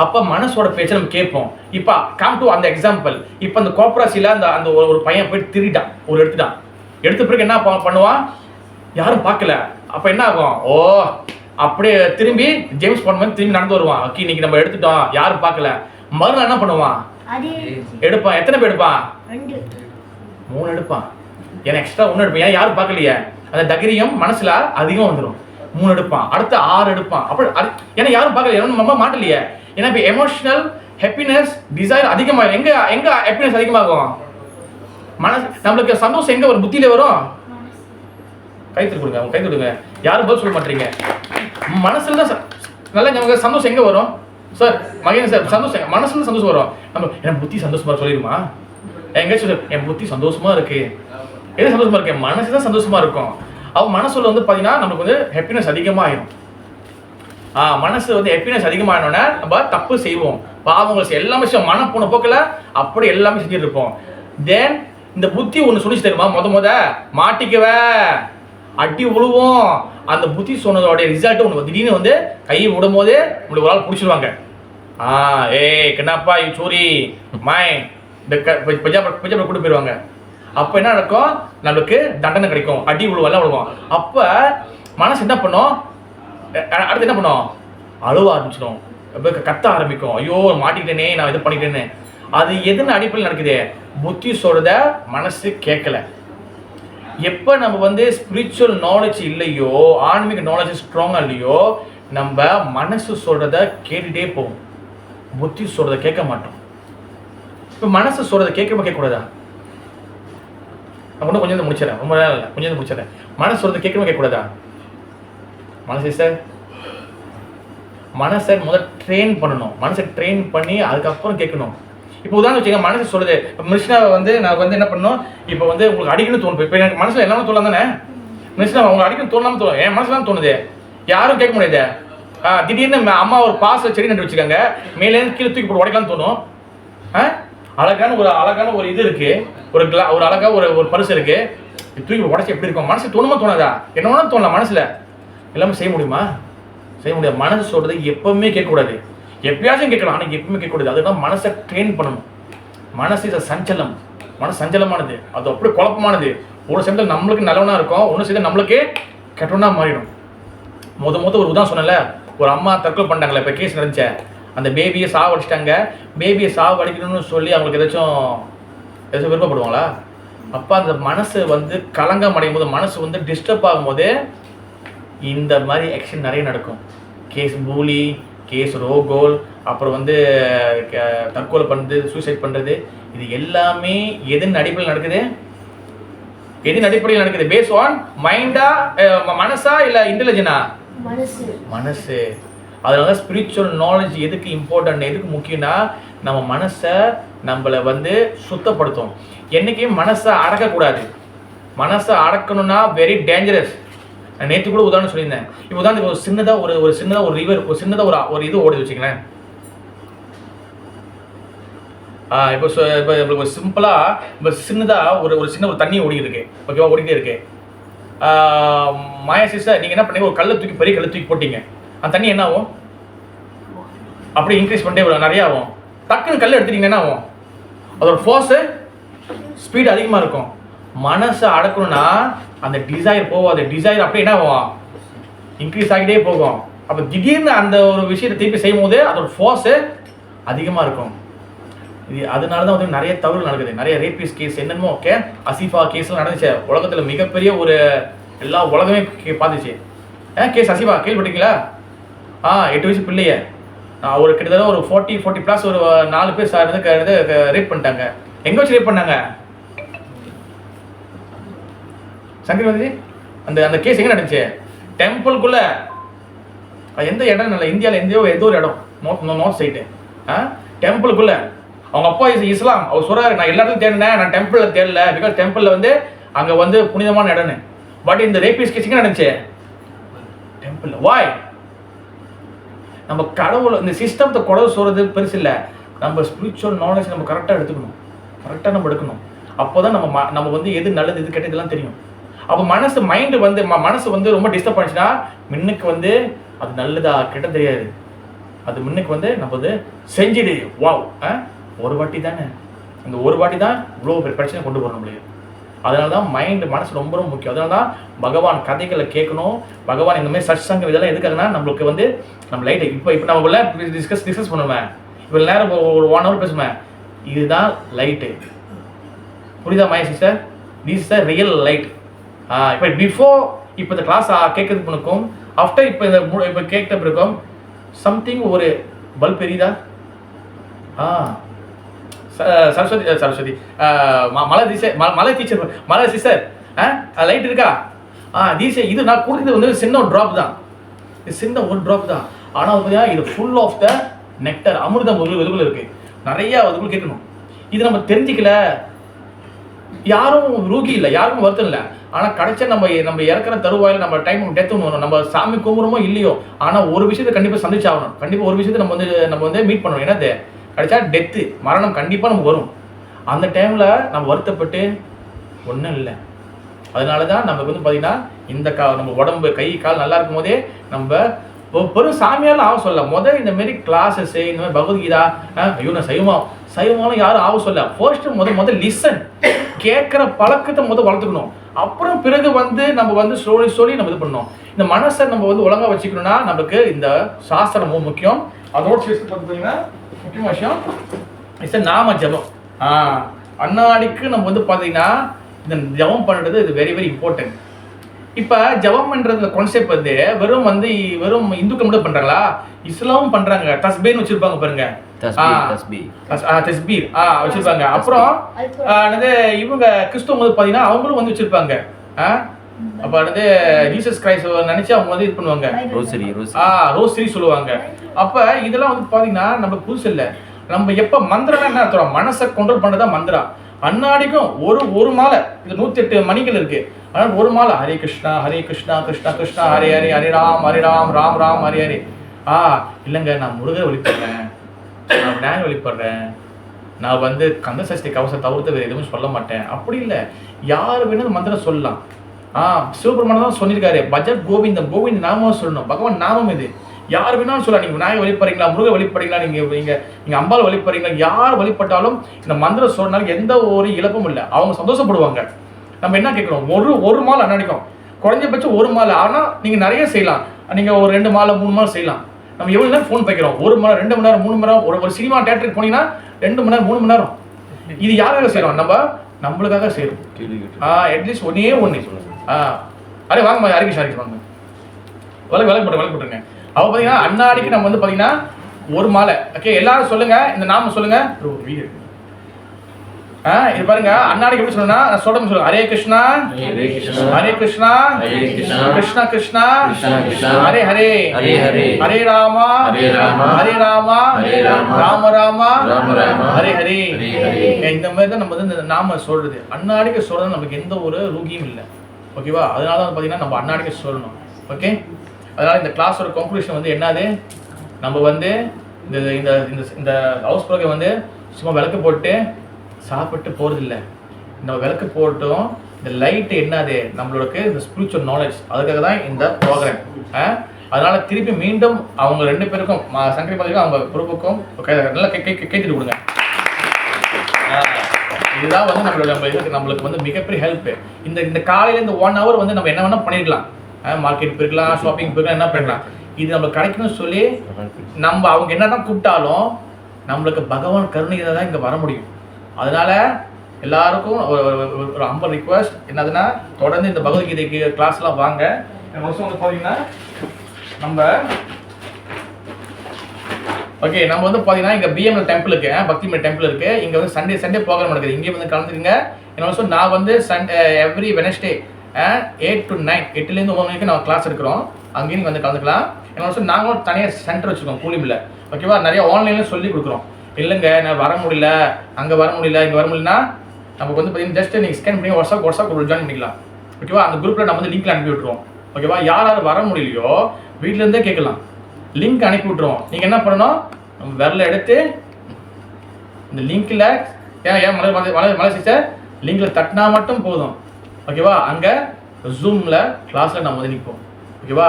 அப்ப மனசோட பேச்சை நம்ம கேட்போம். இப்ப கம் டு அந்த எக்ஸாம்பிள். இப்ப அந்த கோப்ராசில அந்த ஒரு பையன் போய் திருடிட்டான், ஒரு எடுத்த பிறகு என்ன பண்ணுவான்? யாரும் பார்க்கல. அப்ப என்ன ஆகும்? அப்படியே திரும்பி ஜேம்ஸ் பாண்ட் மாதிரி திரும்பி நடந்து வருவான். ஓகே, இன்னைக்கு நம்ம எடுத்துட்டோம், யாரும் பார்க்கல. மறுநாள் என்ன பண்ணுவான்? எடுப்பான். எத்தனை பேர் எடுப்பான்? 3 எடுப்பான். ஏன்னா எக்ஸ்ட்ரா 1 எடுப்பான். ஏன் யாரும் பார்க்கலையே, அந்த தைரியம் மனசுல அதிகம் வந்துடும். 3 எடுப்பான், அடுத்து 6 எடுப்பான். அப்படி ஏன்னா யாரும் பார்க்கல, நம்ம மாட்டலையே. ஏன்னா இப்போ எமோஷனல் ஹாப்பினஸ் டிசைர் அதிகமாகும். எங்க ஹாப்பினஸ் அதிகமாகும்? மனசு. நம்மளுக்கு சந்தோஷம் எங்க வரும்? புத்தியில வரும். கை தட்டுங்க. யாரும் பதில் சொல்ல மாட்டீங்க. மனசுல தான் நல்லா நமக்கு சந்தோஷம் எங்க வரும்? சார் மகேந்திர சார், சந்தோஷம் மனசுல சந்தோஷம் வரும். நம்ம என் புத்தி சந்தோஷமா சொல்லிடுமா? எங்கேயாச்சும் என் புத்தி சந்தோஷமா இருக்கு, எது சந்தோஷமா இருக்கு? மனசு தான் சந்தோஷமா இருக்கும். மனசுல வந்து பார்த்தீங்கன்னா நமக்கு வந்து ஹாப்பினஸ் அதிகமாகிடும். மனசு வந்து ஹாப்பினஸ் அதிகமாகணும்னா நம்ம தப்பு செய்வோம், பாவங்கள் எல்லாமே விஷயம் மன போன போக்கில் அப்படி எல்லாமே செஞ்சுட்டு இருப்போம். தென் இந்த புத்தி ஒன்று சொல்லிச்சு தெரியுமா? முத மாட்டிக்கவ அடி விழுவோம். அந்த புத்தி சொன்னதோடைய ரிசல்ட் ஒன்று திடீர்னு வந்து கையை விடும் போதே உங்களுக்கு ஒரு ஆள் பிடிச்சிடுவாங்க. கண்ணாப்பா யூ சூரி மாய் பஞ்சாப் கூட்டு போயிடுவாங்க. அப்போ என்ன நடக்கும்? நம்மளுக்கு தண்டனை கிடைக்கும், அடி விழுவெல்லாம் விழுவோம். அப்போ மனசு என்ன பண்ணும்? அடுத்து என்ன பண்ணும்? அழுவ ஆரம்பிச்சிடும், கத்த ஆரம்பிக்கும். ஐயோ மாட்டிக்கிட்டேனே, நான் இது பண்ணிக்கிட்டேன்னு. அது எதுன்னு அடிப்படையில் நடக்குது? புத்தி சொல்றத மனசு கேட்கல. எப்போ நம்ம வந்து ஸ்பிரிச்சுவல் நாலேஜ் இல்லையோ, ஆன்மீக நாலேஜ் ஸ்ட்ராங்காக இல்லையோ, நம்ம மனசு சொல்றத கேட்டுட்டே போவோம், புத்தி சொல்றத கேட்க மாட்டோம். இப்போ மனசு சொல்றத கேட்கக்கூடாதா? நான் கொஞ்சம் முடிச்சிடறேன், ரொம்ப நேரம் இல்லை, கொஞ்சம் முடிச்சிடறேன். மனசு சொல்றத கேட்கக்கூடாதா? மனசை முதல் ட்ரெயின் பண்ணணும். மனசை ட்ரெயின் பண்ணி அதுக்கப்புறம் கேட்கணும். இப்போ உதாரணம் வச்சுங்க, மனசு சொல்லுது. இப்போ மிஷினாவை வந்து நான் வந்து என்ன பண்ணணும்? இப்போ வந்து உங்களுக்கு அடிக்கணும்னு தோணும். இப்போ எனக்கு மனசில் எல்லாமே தோணும் தானே? மிஷினா உங்களுக்கு அடிக்கணும் தோணாமல் தோணும். என் மனசுல தான் தோணுது, யாரும் கேட்க முடியாது. திடீர்னு அம்மா ஒரு பாச செடி நட்டு வச்சுக்காங்க, மேலேருந்து கீழே தூக்கி போட்டு உடைக்கலாம்னு தோணும். அழகான ஒரு இது இருக்கு, ஒரு அழகா ஒரு பரிசு இருக்கு, தூக்கி உடச்சி எப்படி இருக்கும்? மனசு தோணுமா தோணாதா? என்ன வேணாலும் தோணலாம். மனசுல எல்லாமே செய்ய முடியுமா? செய்ய முடியாது. மனசு சொல்றது எப்பவுமே கேட்கக்கூடாது. எப்பயாச்சும் கேட்கலாம், ஆனால் எப்பவுமே கேட்கக்கூடாது. அதுதான் மனசை ட்ரெயின் பண்ணணும். மனசு இஸ் சஞ்சலம். மனசு சஞ்சலமானது, அது அப்படி குழப்பமானது. ஒரு சமயத்தில் நம்மளுக்கு நல்லவனா இருக்கும், ஒன்று சேர்ந்து நம்மளுக்கே கெட்டவனா மாறிடும். ஒரு உதாரணம் சொன்னல, ஒரு அம்மா தற்கொலை பண்ணிட்டாங்களே, இப்போ கேஸ் நடந்துச்சு. அந்த பேபியை சாவடிச்சிட்டாங்க. பேபியை சாவடிக்கணும்னு சொல்லி அவங்களுக்கு ஏதாச்சும் விருப்பப்படுவாங்களா? அப்போ அந்த மனசு வந்து கலங்கம் அடையும் போது, மனசு வந்து டிஸ்டர்ப் ஆகும்போது இந்த மாதிரி ஆக்ஷன் நிறைய நடக்கும். கேஸ் பூலி, கேஸ் ரோகோல், அப்புறம் வந்து தற்கொலை பண்ணுறது, சூசைட் பண்ணுறது, இது எல்லாமே எதன் அடிப்படையில் நடக்குது? எதன் அடிப்படையில் நடக்குது? பேஸ் ஆன் மைண்டா, மனசா இல்லை இன்டெலிஜென்டா? மனசு. அதனால ஸ்பிரிச்சுவல் நாலேஜ் எதுக்கு இம்பார்ட்டன்ட், எதுக்கு முக்கியம்னா நம்ம மனசை நம்மளை வந்து சுத்தப்படுத்தும். என்றைக்கும் மனசை அடக்கக்கூடாது. மனசை அடக்கணும்னா வெரி டேஞ்சரஸ். நான் நேற்று கூட உதாரணம் சொல்லியிருந்தேன். இப்போ உதாரணத்துக்கு ஒரு சின்னதாக ஒரு ரிவர், ஒரு சின்னதாக ஒரு இது ஓடுது வச்சுங்களேன். இப்போ ஒரு சிம்பிளாக இப்போ சின்னதாக ஒரு சின்ன ஒரு தண்ணி ஓடிக்கிட்டு இருக்கு, ஓகேவா? ஓடிக்கிட்டே இருக்கு. மாயா சிஸ்டர், நீங்கள் என்ன பண்ணீங்க? ஒரு கல்லை தூக்கி, பெரிய கல்லை தூக்கி போட்டீங்க. அந்த தண்ணி என்ன ஆகும்? அப்படி இன்க்ரீஸ் பண்ணிட்டே நிறைய ஆகும். டக்குன்னு கல் எடுத்துட்டீங்கன்னா என்ன ஆகும்? அதோட ஃபோர்ஸு ஸ்பீடு அதிகமாக இருக்கும். மனசை அடக்கணும்னா அந்த டிசைர் போகாது. டிசைர் அப்படியே என்ன ஆகும்? இன்க்ரீஸ் ஆகிட்டே போகும். அப்போ திடீர்னு அந்த ஒரு விஷயத்தை திருப்பி செய்யும் போது அதோட ஃபோர்ஸு அதிகமாக இருக்கும். அதனால தான் வந்து நிறைய தவறு நடக்குது. நிறைய ரேபிஸ் கேஸ் என்னென்னமோ, ஓகே, அசிஃபா கேஸ்லாம் நடந்துச்சு. உலகத்தில் மிகப்பெரிய ஒரு எல்லா உலகமே பார்த்துச்சு. கேஸ் அசிஃபா கேள்விப்பட்டீங்களா? 8 வயசு பிள்ளைய ஒரு கிட்டத்தட்ட ஒரு 40+ ஒரு 4 பேர் ரேப் பண்ணிட்டாங்க. எங்கே வச்சு ரேப் பண்ணாங்க? சங்கர் வந்து அந்த கேஸ் எங்கே நடந்துச்சு? டெம்பிள்குள்ளே. எந்த இடம் இல்லை இந்தியாவில், எந்த ஒரு இடம், நார்த் சைடு, டெம்பிளுக்குள்ளே. அவங்க அப்பா இஸ்லாம், அவர் சொல்கிறாரு, நான் எல்லா இடத்துலையும் தேடினேன், நான் டெம்பிளில் தேடல, பிகாஸ் டெம்பிளில் வந்து அங்கே வந்து புனிதமான இடம்னு. பட் இந்த ரேபிஸ் கேஸ் எங்கே நடந்துச்சு? டெம்பிளில். வாய்? நம்ம கடவுள் இந்த சிஸ்டத்தை குறை சொல்கிறது பெருசு இல்லை. நம்ம ஸ்பிரிச்சுவல் நாலேஜ் நம்ம கரெக்டாக எடுக்கணும். அப்போ தான் நம்ம வந்து எது நல்லது, எது கெட்டதெல்லாம் தெரியும். அப்போ மனசு வந்து ரொம்ப டிஸ்டர்ப் ஆச்சுன்னா முன்னுக்கு வந்து அது நல்லதா கெட்ட தெரியாது. அது முன்னுக்கு வந்து நம்ம வந்து செஞ்சிடு, வாவ், ஒரு வாட்டி தானே, இந்த ஒரு வாட்டி தான் இவ்வளோ பெரிய பிரச்சனை கொண்டு போக முடியாது. அதனால தான் மனசு ரொம்ப ரொம்ப முக்கியம். அதனால தான் பகவான் கதைகளை கேட்கணும். பகவான் இந்த மாதிரி சத்சங்கம் இதெல்லாம் எதுக்காகனா நம்மளுக்கு வந்து நம்ம லைட்டை இப்போ நம்ம உள்ள டிஸ்கஸ் பண்ணுவேன். இப்போ நேரம் ஒரு 1 hour பேசுவேன். இதுதான் லைட்டு. புரியுதா Maya sister? This is the real light. இப்போ பிஃபோர் இப்போ இந்த கிளாஸ் கேட்கறதுக்கு முன்னுக்கும் ஆஃப்டர் இப்போ கேட்கறதுக்கு இருக்கும் சம்திங் ஒரு பல்ப் எரியுதா? சரஸ்வதி மலை டீச்சர் லைட் இருக்கா? டீச்சர் இது நான் கொடுத்தது வந்து சின்ன ஒரு ட்ராப் தான், இது சின்ன ஒரு ட்ராப் தான். ஆனால் பார்த்தீங்கன்னா இது ஃபுல் ஆஃப் த நெக்டர், அமிர்தம் வெதுக்குள்ள இருக்கு, நிறைய வெதுக்குள்ள கேட்கணும். இது நம்ம தெரிஞ்சிக்கல, யாரும் ரூகி இல்லை, யாருக்கும் வருத்தம் இல்லை. ஆனால் கிடைச்சா நம்ம இறக்குற தருவாயில் நம்ம டைம் டெத் ஒன்று நம்ம சாமி கும்பிடுமோ இல்லையோ, ஆனால் ஒரு விஷயத்தை கண்டிப்பாக சந்திச்சாகணும். கண்டிப்பாக ஒரு விஷயத்தை நம்ம வந்து மீட் பண்ணணும். என்னது? கிடைச்சா டெத்து, மரணம் கண்டிப்பாக நமக்கு வரும். அந்த டைமில் நம்ம வருத்தப்பட்டு ஒன்றும் இல்லை. அதனால தான் நமக்கு வந்து பார்த்தீங்கன்னா இந்த நம்ம உடம்பு கை கால் நல்லா இருக்கும் போதே நம்ம பெரும் சாமியாலும் ஆக சொல்ல. இந்த மாதிரி கிளாஸஸ் இந்த மாதிரி பகவத்கீதா, ஐயோ நான் சைவமாலும் யாரும் ஆக சொல்ல. ஃபர்ஸ்ட் முதல் லிசன், கேட்குற பழக்கத்தை வளர்த்துக்கணும். அப்புறம் பிறகு வந்து நம்ம வந்து சொல்லி நம்ம இது பண்ணணும். இந்த மனசை நம்ம வந்து ஒழுங்காக வச்சுக்கணும்னா நமக்கு இந்த சாஸ்திரம் ரொம்ப முக்கியம். அதோட சேர்த்து பார்த்தீங்கன்னா முக்கியமான விஷயம் இஸ் நாம ஜபம். அன்னாடிக்கு நம்ம வந்து பார்த்தீங்கன்னா இந்த ஜபம் பண்ணுறது இது வெரி வெரி இம்பார்ட்டன்ட். இப்போ ஜபம்ன்றது கான்செப்ட் வந்து வெறும் இந்துக்கள் மட்டும் பண்றாங்களா? இஸ்லாமும் பண்றாங்க. தஸ்பீர்னு வச்சிருப்பாங்க பாருங்க, தஸ்பீர் வச்சிருப்பாங்க. அப்புறம் இவங்க கிறிஸ்துவ வந்து பாத்தீங்கன்னா அவங்களும் வந்து வச்சிருப்பாங்க. அப்ப வந்து ஜீசஸ் கிரைஸ்ட் நினைச்சு அவங்க வந்து இது பண்ணுவாங்க, ரோசரி சொல்லுவாங்க. அப்ப இதெல்லாம் வந்து பாத்தீங்கன்னா நம்ம புதுசு இல்லை. நம்ம எப்ப மந்திரம் என்ன அர்த்தம்? மனசை கண்ட்ரோல் பண்றதா மந்திரம். அன்னாடிக்கும் ஒரு மாலை, இது 108 மணிகள் இருக்கு. அதனால ஒரு மாலை ஹரே கிருஷ்ணா கிருஷ்ணா கிருஷ்ணா ஹரே ஹரே, ஹரே ராம் ராம் ராம் ஹரே ஹரே. இல்லைங்க, நான் முருகரை வழிபடுறேன், நான் விநாயகர் வழிபடுறேன், நான் வந்து கந்த சஷ்டி கவசம் தவிர்த்து வேறு எதுவும் சொல்ல மாட்டேன். அப்படி இல்லை, யார் வேணும் மந்திரம் சொல்லலாம். சிவபெருமான் தான் சொல்லியிருக்காரு, பஜத் கோவிந்த நாமம் சொல்லணும். பகவான் நாமம் இது, யார் வேணாலும் சொல்லலாம். நீங்கள் விநாயகர் வழிபடுறீங்களா, முருகர் வழிபடுறீங்களா, நீங்கள் அம்பாள் வழிபடுறீங்களா, யார் வழிபட்டாலும் இந்த மந்திரம் சொன்னாலும் எந்த ஒரு இழப்பும் இல்லை. அவங்க சந்தோஷப்படுவாங்க. நம்ம என்ன கேட்கணும்? ஒரு மாலை அன்னடிக்கும், குறைஞ்சபட்சம் ஒரு மாலை. ஆனால் நீங்கள் நிறைய செய்யலாம். நீங்கள் ஒரு 2 மாலை 3 மாலை செய்யலாம். நம்ம எவ்வளோ நேரம் ஃபோன் வைக்கிறோம்? 1 மணி நேரம், 2 மணி நேரம், 3 மணி நேரம். ஒரு சினிமா தேட்டருக்கு போனீங்கன்னா 2 மணி நேரம் 3 மணி நேரம். இது யாருக்காக செய்கிறோம்? நம்மளுக்காக செய்கிறோம். அட்லீஸ்ட் ஒன்று அரே வாங்க அரிகிஷ் வாங்க, விளக்கு போட்டுருங்க. அவ பார்த்தீங்கன்னா அன்னாடிக்கு நம்ம வந்து பார்த்தீங்கன்னா ஒரு மாலை. ஓகே, எல்லாரும் சொல்லுங்க, இந்த நாம சொல்லுங்க. இது பாருங்க, அன்னாடிக்கு எப்படி சொல்லணும்னா நான் சொல்லுங்க. ஹரே கிருஷ்ணா ஹரே கிருஷ்ணா கிருஷ்ணா கிருஷ்ணா ஹரே ஹரே, ஹரே ராமா ஹரே ராமா ராம ராமா ஹரே ஹரே. இந்த மாதிரி தான் நம்ம வந்து இந்த நாம சொல்றது. அன்னாடிக்கு சொல்றது நமக்கு எந்த ஒரு ரூகியும் இல்லை. ஓகேவா? அதனால தான் பார்த்தீங்கன்னா நம்ம அன்னாடிக்கு சொல்லணும். ஓகே, அதனால இந்த கிளாஸோட கன்க்ளூஷன் வந்து என்னது? நம்ம வந்து இந்த இந்த ஹவுஸ் ப்ரோக்ராம் வந்து சும்மா விளக்கு போட்டு சாப்பிட்டு போகிறதில்ல. நம்ம விளக்கு போட்டோம், இந்த லைட்டு என்னது? நம்மளோட இந்த ஸ்பிரிச்சுவல் நாலேஜ், அதுக்காக தான் இந்த ப்ரோக்ராம். அதனால திருப்பி மீண்டும் அவங்க 2 பேருக்கும் சங்கரி பாதிக்கும் அவங்க குரூப்புக்கும் நல்லா கேட்டுட்டு கொடுங்க. இதுதான் வந்து நம்மளுக்கு வந்து மிகப்பெரிய ஹெல்ப். இந்த காலையில் இந்த 1 hour வந்து நம்ம என்ன வேணால் பண்ணிடலாம். மார்க்கெட் போயிருக்கலாம், ஷாப்பிங் போயிருக்கலாம், என்ன பண்ணலாம். இது நம்மளுக்கு கிடைக்கணும்னு சொல்லி நம்ம அவங்க என்ன தான் கூப்பிட்டாலும் நம்மளுக்கு பகவான் கருணை தான் இங்கே வர முடியும். அதனால எல்லாருக்கும் ஒரு அம்பர் ரிக்வெஸ்ட் என்னதுன்னா, தொடர்ந்து இந்த பகவத்கீதைக்கு கிளாஸ்லாம் வாங்க. வருஷம் வந்து பார்த்தீங்கன்னா நம்ம வந்து பார்த்தீங்கன்னா இங்கே பிஎம்எல் டெம்பிள் இருக்கு, பக்திமலை டெம்பிள் இருக்கு. இங்கே வந்து சண்டே ப்ரோக்ராம் நடக்குது. இங்கே வந்து கலந்துருங்க. இன்னும் நான் வந்து எவ்ரி வெனஸ்டே 8 to 9, 8லேருந்து 9 மணிக்கு நான் கிளாஸ் எடுக்கிறோம். அங்கேயும் நீங்கள் வந்து கலந்துக்கலாம். இன்னும் நாங்களும் தனியாக சென்டர் வச்சுருக்கோம் கூலிமில். ஓகேவா? நிறைய ஆன்லைனில் சொல்லி கொடுக்குறோம். இல்லைங்க நான் வர முடியல, அங்கே வர முடியல, இங்கே வர முடியலன்னா நமக்கு வந்து பார்த்தீங்கன்னா ஜஸ்ட் நீங்கள் ஸ்கேன் பண்ணி வாட்ஸ்அப் குரூப் ஜாயின் பண்ணிக்கலாம். ஓகேவா? அந்த குரூப்பில் நம்ம வந்து லிங்க்ல அனுப்பி விட்டுருவோம். ஓகேவா? யார் வர முடியலையோ வீட்டிலேருந்தே கேட்கலாம், லிங்க் அனுப்பி விட்டுருவோம். நீங்கள் என்ன பண்ணணும்? நம்ம விரல எடுத்து இந்த லிங்க்கில் மலை சிஸ்டர் லிங்கில் தட்டினா மட்டும் போதும். ஓகேவா? அங்கே ஜூமில் கிளாஸில் நம்ம வந்து நிற்போம். ஓகேவா?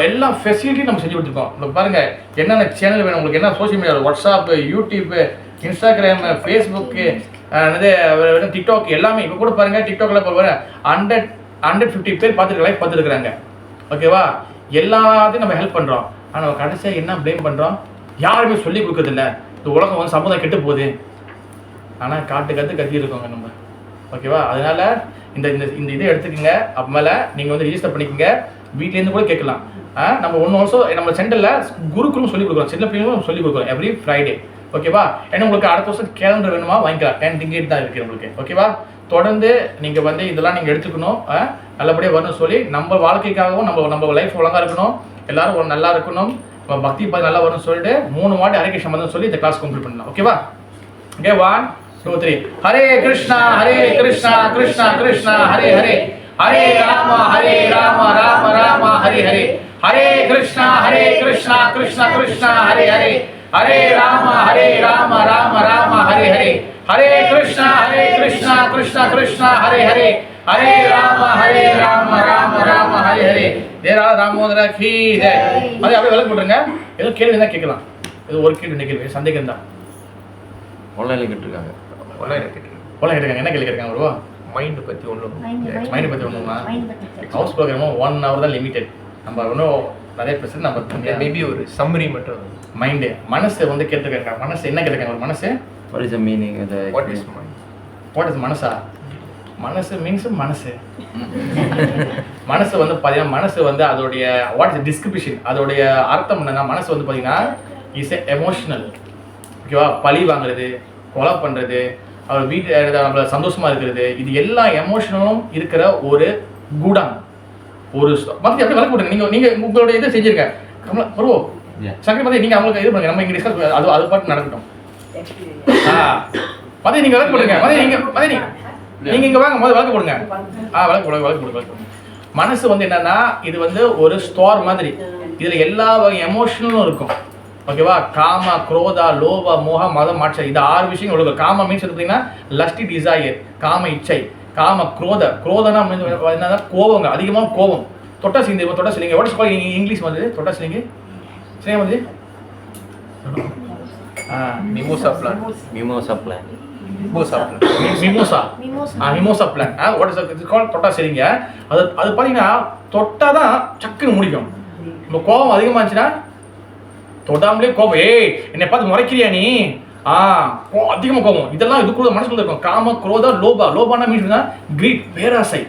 எல்லா ஃபெசிலிட்டியும் நம்ம செஞ்சு கொடுத்துருக்கோம். இப்போ பாருங்கள், என்னென்ன சேனல் வேணும் உங்களுக்கு, என்ன social media, WhatsApp, YouTube, Instagram, Facebook, TikTok எல்லாமே. இப்போ கூட பாருங்கள், டிக்டாக்ல போகிற 150 பேர் லைவ் பார்த்துருக்குறாங்க. ஓகேவா? எல்லாத்தையும் நம்ம ஹெல்ப் பண்ணுறோம். ஆனால் நம்ம கடைசியாக என்ன ப்ளேம் பண்ணுறோம்? யாருமே சொல்லி கொடுக்குறதில்ல. இந்த உலகம் வந்து சமுதாயம் கெட்டு போகுது. ஆனால் கத்தி இருக்கோங்க நம்ம. ஓகேவா? அதனால இந்த இதை எடுத்துக்கோங்க. அப்புறமேல நீங்கள் வந்து ரிஜிஸ்டர் பண்ணிக்கோங்க. வீட்லேருந்து கூட கேட்கலாம். நம்ம ஒன்று ஆல்சோ நம்ம சென்டரில் குருக்குலும் சொல்லிக் கொடுக்குறோம், சின்ன பிள்ளைங்களும் சொல்லிக் கொடுக்குறோம் எவ்ரி ஃப்ரைடே. ஓகேவா? ஏன்னா உங்களுக்கு அடுத்த வருஷம் கேலண்டர் வேணுமா வாங்கிக்கலாம், 10 ringgit தான் இருக்குது உங்களுக்கு. ஓகேவா? தொடர்ந்து நீங்கள் வந்து இதெல்லாம் நீங்கள் எடுத்துக்கணும், நல்லபடியாக வரணும்னு சொல்லி நம்ம வாழ்க்கைக்காகவும் நம்ம லைஃப் ஒழுங்காக இருக்கணும், எல்லாரும் நல்லா இருக்கணும், பக்தி பாதி நல்லா வரும்னு சொல்லிட்டு 3 வாட்டி ஹரே கிருஷ்ணா மந்திரம் சொல்லி இந்த கிளாஸ் கம்ப்ளீட் பண்ணலாம். ஓகேவா? ஓகே, 1 2 3. ஹரே கிருஷ்ணா கிருஷ்ணா கிருஷ்ணா ஹரே ஹரே, ஹரே ராம ராம ராம ஹரே ஹரே, ஹரே கிருஷ்ணா கிருஷ்ணா கிருஷ்ணா ஹரே ஹரே, ஹரே ராம ராம ராம ஹரே ஹரே, ஹரே கிருஷ்ணா கிருஷ்ணா கிருஷ்ணா ஹரே ஹரே, ஹரே ராம ராம ராம ஹரே ஹரே. தேரா தாமோதர கீ ஜெய். அதே அப்படியே விளக்கு போட்டுருங்க. ஏதோ கேள்வி தான் கேட்கலாம். இது ஒரு கேள்வி கேள்வி சந்தேகம் தான். ஆன்லைன்ல கேட்டிருக்காங்க. கேட்டிருக்காங்க. என்ன கேள்வி கேட்காங்க ப்ரோ? மைண்ட் பற்றி ஒன்றுமா? ஹவுஸ் ப்ரோக்ராமோ 1 hour தான் லிமிட்டட். நம்ம இன்னும் நிறைய பேசுறது நம்ம மேபி ஒரு சம்மரி மட்டும். மைண்டு மனசு வந்து கேட்டிருக்காங்க. மனசு என்ன கேட்டிருக்காங்க? ஒரு மனசு what is the meaning? What is மனசா? மனசு மீன்ஸ் மனசு வந்து பார்த்தீங்கன்னா மனசு வந்து அதோடைய வாட் இஸ் டிஸ்கிரிப்ஷன், அதோடைய அர்த்தம் என்னன்னா மனசு வந்து பார்த்தீங்கன்னா இஸ் எமோஷனல். ஓகேவா? பழி வாங்குறது, கொலை பண்ணுறது, அவர் வீட்டு நம்மள சந்தோஷமா இருக்கிறது, இது எல்லா எமோஷனலும் இருக்கிற ஒரு கூடம். ஒரு மத்தி அப்படியே வளர்க்க விடுங்க. நீங்கள் உங்களுடைய இதை செஞ்சிருக்க ப்ரோ சங்கரி மதி, நீங்கள் அவங்களுக்கு இது பண்ணுங்க. நம்ம இங்கே டிஸ்கஸ் அது பாட்டு நடக்கட்டும். மதி நீங்கள் வளர்க்க போடுங்க. நீங்க இங்க வாங்க, முதல்ல வளர்க்க போடுங்க. வளர்க்க. மனசு வந்து என்னன்னா இது வந்து ஒரு ஸ்டோர் மாதிரி. இதுல எல்லா வகை எமோஷனலும் இருக்கும். ஓகேவா? காம, குரோதா, லோப, மோக, மதம், மாட்சம், இது 6 விஷயங்கள் உள்ள. காம மீன்ஸ் பார்த்தீங்கன்னா லஸ்டி டிசையர், காம இச்சை. காம குரோதனா என்னன்னா கோபங்க, அதிகமாக கோபம். தொட்டா சிலிங்க what is called in English வந்து தொட்டா சிலிங்க சரியா வந்து mimosa plant. Mimosa plant. What is it called? தொட்டா சரிங்க. அது பார்த்தீங்கன்னா தொட்டா தான் சக்குன்னு முடிக்கும். நம்ம கோபம் அதிகமாக இருந்துச்சுன்னா தொடாமலே கோபம், ஏய் என்னை பார்த்து முறைக்கிறியா நீ, அதிகமாக கோபம், இதெல்லாம் இதுக்குள்ள மனசுக்குள்ள இருக்கும். காம, குரோதா, லோபானா மீன்ஸ் கிரீட், பேராசை.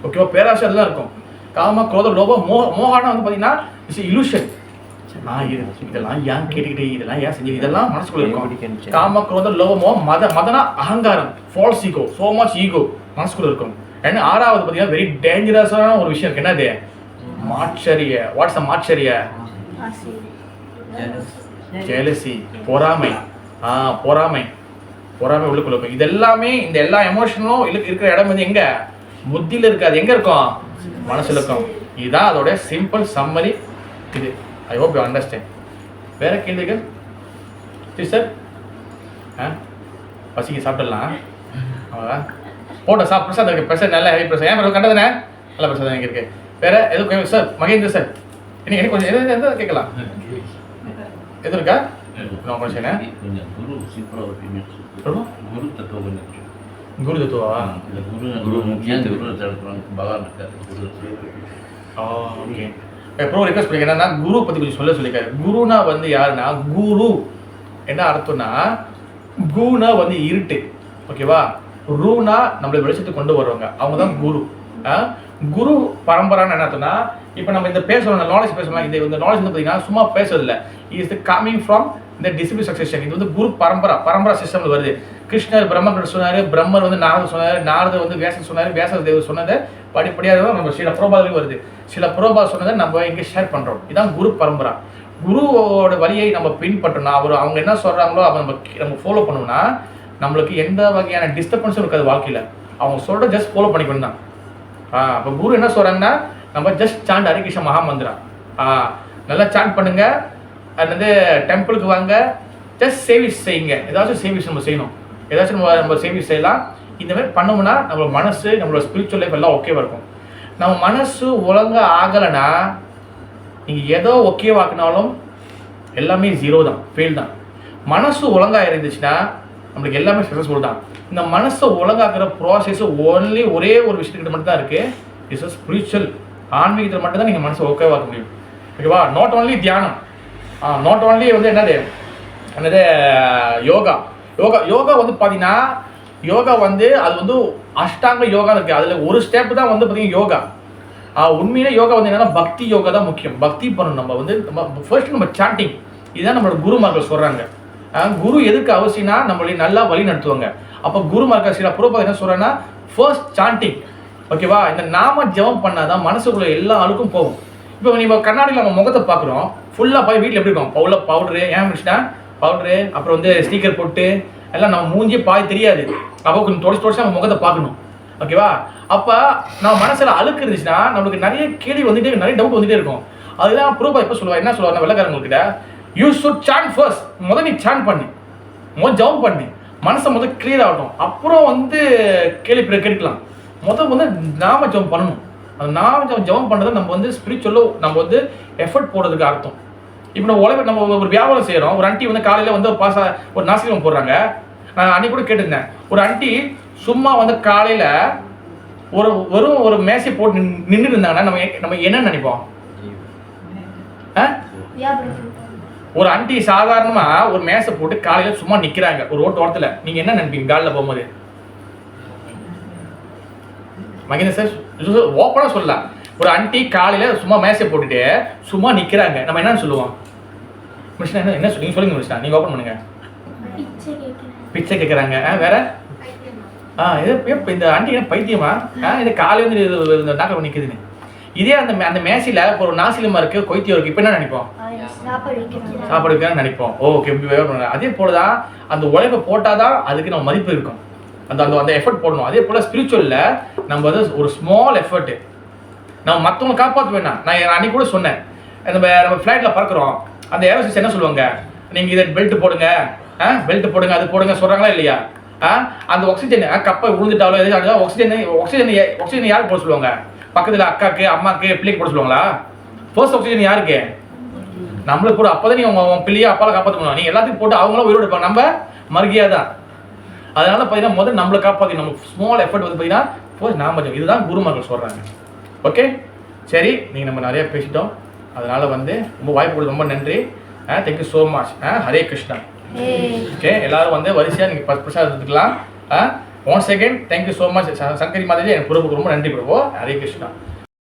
ஓகேவா? பேராசை அதெல்லாம் இருக்கும். காம, குரோத, லோபா, மோகானா வந்து பார்த்தீங்கன்னா இட்ஸ் இலூஷன். இதெல்லாம் ஏன் கேட்டுக்கிட்டே, இதெல்லாம் ஏன் செஞ்சு, இதெல்லாம் மனசுக்குள்ள இருக்கும். காம, குரோத, லோபமோ, மதனா அகங்காரம், false ego, so much ego மனசுக்குள்ள இருக்கும். அண்ட் 6வது பார்த்தீங்கன்னா வெரி டேஞ்சரஸான ஒரு விஷயம் இருக்கு. என்னது? மாட்சரிய. What's a மாட்சரிய? ஜெலசி, பொறாமை. பொறாமை உள்ளுக்குள்ள இருக்கும். இது எல்லாமே இந்த எல்லா எமோஷனும் இருக்கிற இடம் வந்து எங்க? புத்தியில இருக்காது. எங்க இருக்கும்? மனசுல இருக்கும். இதுதான் அதோட சிம்பிள் சம்மரி. இது ஐ ஹோப் யூ அண்டர்ஸ்டாண்ட். வேற கேள்விகள் சார்? பசிக்கு சாப்பிடலாம். போட்டோ பிரசாத் இருக்கு. பிரசாத் நல்ல ஹெவி பிரசாத். ஏன் கண்டதுனே நல்ல பிரசாத் இங்கே இருக்கு. வேற எதுவும் சார்? மகேந்திர சார் எனக்கு கொஞ்சம் எது கேட்கலாம்? எது இருக்கா? குரு தத்துவா? ப்ரோ ரிக்வெஸ்ட் பண்ணிக்கிறேன். என்னன்னா குரு பற்றி கொஞ்சம் சொல்லியிருக்காரு. குருனா வந்து யாருன்னா, குரு என்ன அர்த்தம்னா குனா வந்து இருட்டு. ஓகேவா? ரூனா நம்மளை வெளிச்சத்துக்கு கொண்டு வருவாங்க, அவங்க தான் குரு. குரு பரம்பரான்னு என்ன அர்த்தம்னா, இப்போ நம்ம இந்த பேசுகிறோம், நாலேஜ் பேசலாம். இந்த நாலேஜ் வந்து பார்த்தீங்கன்னா சும்மா பேசுறதில்ல, இஸ் கமிங் ஃப்ரம் இந்த டிசிபிள் சக்சஷன். இது வந்து குரு பரம்பரா சிஸ்டம்ல வருது. கிருஷ்ணர் பிரம்மர் சொன்னாரு, பிரம்மர் வந்து நாரதர் சொன்னாரு, நாரதர் வந்து வியாசர் சொன்னாரு, வியாசர் தேவர் சொன்னதை படிப்படியாக நம்ம சில புரோபாதிலும் வருது. சில புரோபா சொன்னதை நம்ம இங்கே ஷேர் பண்ணுறோம். இதுதான் குரு பரம்பரா. குருவோட வழியை நம்ம பின்பற்றோம்னா, அவங்க என்ன சொல்கிறாங்களோ அதை நம்ம ஃபாலோ பண்ணோம்னா நம்மளுக்கு எந்த வகையான டிஸ்டர்பன்ஸும் இருக்காது வாழ்க்கையில். அவங்க சொல்கிற ஜஸ்ட் ஃபாலோ பண்ணிக்கணும் தான். இப்போ குரு என்ன சொல்கிறாங்கன்னா, நம்ம ஜஸ்ட் சாண்ட் ஹரே கிருஷ்ண மகா மந்திரா நல்லா சாண்ட் பண்ணுங்க. அது வந்து டெம்பிளுக்கு வாங்க, ஜஸ்ட் சேவிஸ் செய்யுங்க. ஏதாச்சும் சேவிஸ் நம்ம செய்யணும், ஏதாச்சும் நம்ம சேவிஸ் செய்யலாம். இந்த மாதிரி பண்ணோம்னா நம்மளோட மனசு, நம்மளோட ஸ்பிரிச்சுவல் லைஃப் எல்லாம் ஓகேவா இருக்கும். நம்ம மனசு ஒழுங்காக ஆகலைன்னா நீங்கள் ஏதோ ஓகேவாக்குனாலும் எல்லாமே 0 தான், ஃபெயில் தான். மனசு ஒழுங்காக இருந்துச்சுன்னா நம்மளுக்கு எல்லாமே சக்ஸஸ்ஃபுல் தான். இந்த மனசை ஒழுங்காக்குற ப்ராசஸ் ஒரே ஒரு விஷயத்துக்கிட்ட மட்டும் தான் இருக்குது. இட்ஸ் ஸ்பிரிச்சுவல், ஆன்மீகத்தில் மட்டும்தான் நீங்கள் மனசை ஓகேவாக்க முடியும். ஓகேவா? நாட் ஓன்லி தியானம், நாட் ஓன்லி வந்து என்னது யோகா வந்து பார்த்தீங்கன்னா, யோகா வந்து அது வந்து அஷ்டாங்க யோகா இருக்குது. அதில் ஒரு ஸ்டெப் தான் வந்து பார்த்தீங்கன்னா யோகா. உண்மையிலே யோகா வந்து என்னன்னா பக்தி யோகா தான் முக்கியம். பக்தி பண்ணணும். நம்ம ஃபர்ஸ்ட் நம்ம சாண்டிங், இதுதான் நம்மளோட குருமார்கள் சொல்கிறாங்க. குரு எதுக்கு அவசியம்னா நம்மளை நல்லா வழி நடத்துவாங்க. அப்போ குருமார்க்க சில புரோபா என்ன சொல்கிறேன்னா ஃபர்ஸ்ட் சாண்டிங், ஓகேவா? இந்த நாம ஜெபம் பண்ணாதான் மனசுக்குள்ள எல்லா ஆளுக்கும் போகும். இப்போ நம்ம கண்ணாடியில் நம்ம முகத்தை பார்க்குறோம், ஃபுல்லாக போய் வீட்டில் எப்படி இருக்கும், பவுடரு ஏன் முடிச்சுன்னா பவுடரு, அப்புறம் வந்து ஸ்டிக்கர் போட்டு எல்லாம் நம்ம மூஞ்சி பாய் தெரியாது. அப்போ கொஞ்சம் தொடச்சு நம்ம முகத்தை பார்க்கணும், ஓகேவா? அப்போ நம்ம மனசில் அழுக்கு இருந்துச்சுன்னா நம்மளுக்கு நிறைய கேள்வி வந்துட்டே, நிறைய டவுட் வந்துட்டே இருக்கும். அதுதான் ப்ரூஃபா எப்போ சொல்லுவா, என்ன சொல்லுவாங்க வெள்ளக்காரங்கக்கிட்ட, யூ ஷுட் சாண்ட் ஃபர்ஸ்ட். முதல் நீ சாண்ட் பண்ணு, முதல் ஜெபம் பண்ணு, மனசை முதல் கிளியர் ஆகட்டும், அப்புறம் வந்து கேள்வி கேட்கலாம். முதல் வந்து நாம ஜெபம் பண்ணணும். அந்த நாம ஜெபம் பண்ணுறது நம்ம வந்து ஸ்பிரிச்சுவலாக நம்ம வந்து எஃபர்ட் போடுறதுக்கு அர்த்தம். இப்போ நம்ம ஒரு வியாபாரம் செய்கிறோம், ஒரு ஆண்டி வந்து காலையில் வந்து ஒரு நாசிகம் போடுறாங்க. நான் அன்னைக்கு கூட கேட்டிருந்தேன், ஒரு ஆண்டி சும்மா வந்து காலையில் ஒரு மேசை போட்டு நின்று இருந்தாங்கன்னா நம்ம என்ன நினைப்போம்? ஒரு ஆண்டி சாதாரணமாக ஒரு மேசை போட்டு காலையில் சும்மா நிற்கிறாங்க ஒரு ஓரத்தில், நீங்கள் என்ன நினைப்பீங்க காலில் போகும்போது? மகேந்திர சார் ஓப்பனாக சொல்லலாம், ஒரு ஆண்டி காலையில் சும்மா மேசை போட்டுட்டு சும்மா நிற்கிறாங்க, நம்ம என்னன்னு சொல்லுவோம்? மிஷினா என்ன சொல்லுங்க, சொல்லுங்க மிஷினா, நீங்கள் ஓப்பன் பண்ணுங்க. பிச்சை கேட்குறாங்க. வேற இந்த ஆண்டி என்ன பைத்தியமா, இது காலையில் வந்து இந்த நாக்கில் நிற்குதுன்னு. இதே அந்த மேசையில் ஒரு நாசிலமா இருக்கு, கொய்த்தியம் இருக்கு, இப்போ என்ன நினைப்போம்? சாப்பாடு வைக்கணும்னு நினைப்போம். ஓகே, அதே போல தான் அந்த உழைப்பை போட்டால் தான் அதுக்கு நம்ம மதிப்பு இருக்கும். அந்த எஃபர்ட் போடணும். அதே போல் ஸ்பிரிச்சுவலில் நம்ம வந்து ஒரு ஸ்மால் எஃபர்ட்டு நம்ம மற்றவங்களை காப்பாற்ற வேணாம். நான் அன்றைக்கி கூட சொன்னேன், நம்ம ஃப்ளைட்டில் பறக்கிறோம், அந்த ஏரோசிஸ் என்ன சொல்லுவாங்க, நீங்கள் இதை பெல்ட் போடுங்க, அது போடுங்க சொல்கிறாங்களா இல்லையா? அந்த ஆக்சிஜன் கப்பை விழுந்துட்டாலோ எது ஆக்சிஜன் யாருக்கு போட சொல்லுவாங்க? பக்கத்தில் அக்காக்கு, அம்மாக்கு, பிள்ளைக்கு போட சொல்லுவாங்களா? ஃபர்ஸ்ட் ஆக்சிஜன் யாருக்கு? நம்மளுக்கு கூட. அப்போ தான் நீங்கள் உங்கள் பிள்ளையை அப்பாவை காப்பாற்ற முடியும். நீங்கள் எல்லாத்தையும் போட்டு அவங்களும் உயிரோடு இருப்பாங்க, நம்ம மறுகியாக தான். அதனால பார்த்தீங்கன்னா முதல்ல நம்மளை காப்பாற்றி நம்ம ஸ்மால் எஃபர்ட் வந்து பார்த்தீங்கன்னா நாம இதுதான் குருமார்கள் சொல்கிறாங்க. ஓகே, சரி, நீங்கள் நம்ம நிறைய பேசிட்டோம். அதனால் வந்து ரொம்ப வாய்ப்பு கொடுத்து ரொம்ப நன்றி. Thank you so much. Hare Krishna. Okay, எல்லாரும் வந்து வரிசையாக நீங்கள் பிரசாதம் எடுத்துக்கலாம். One second, thank you so much Sankari மாதிரி எனக்கு ரொம்ப ரொம்ப நன்றி பிரபு. ஹரே கிருஷ்ணா.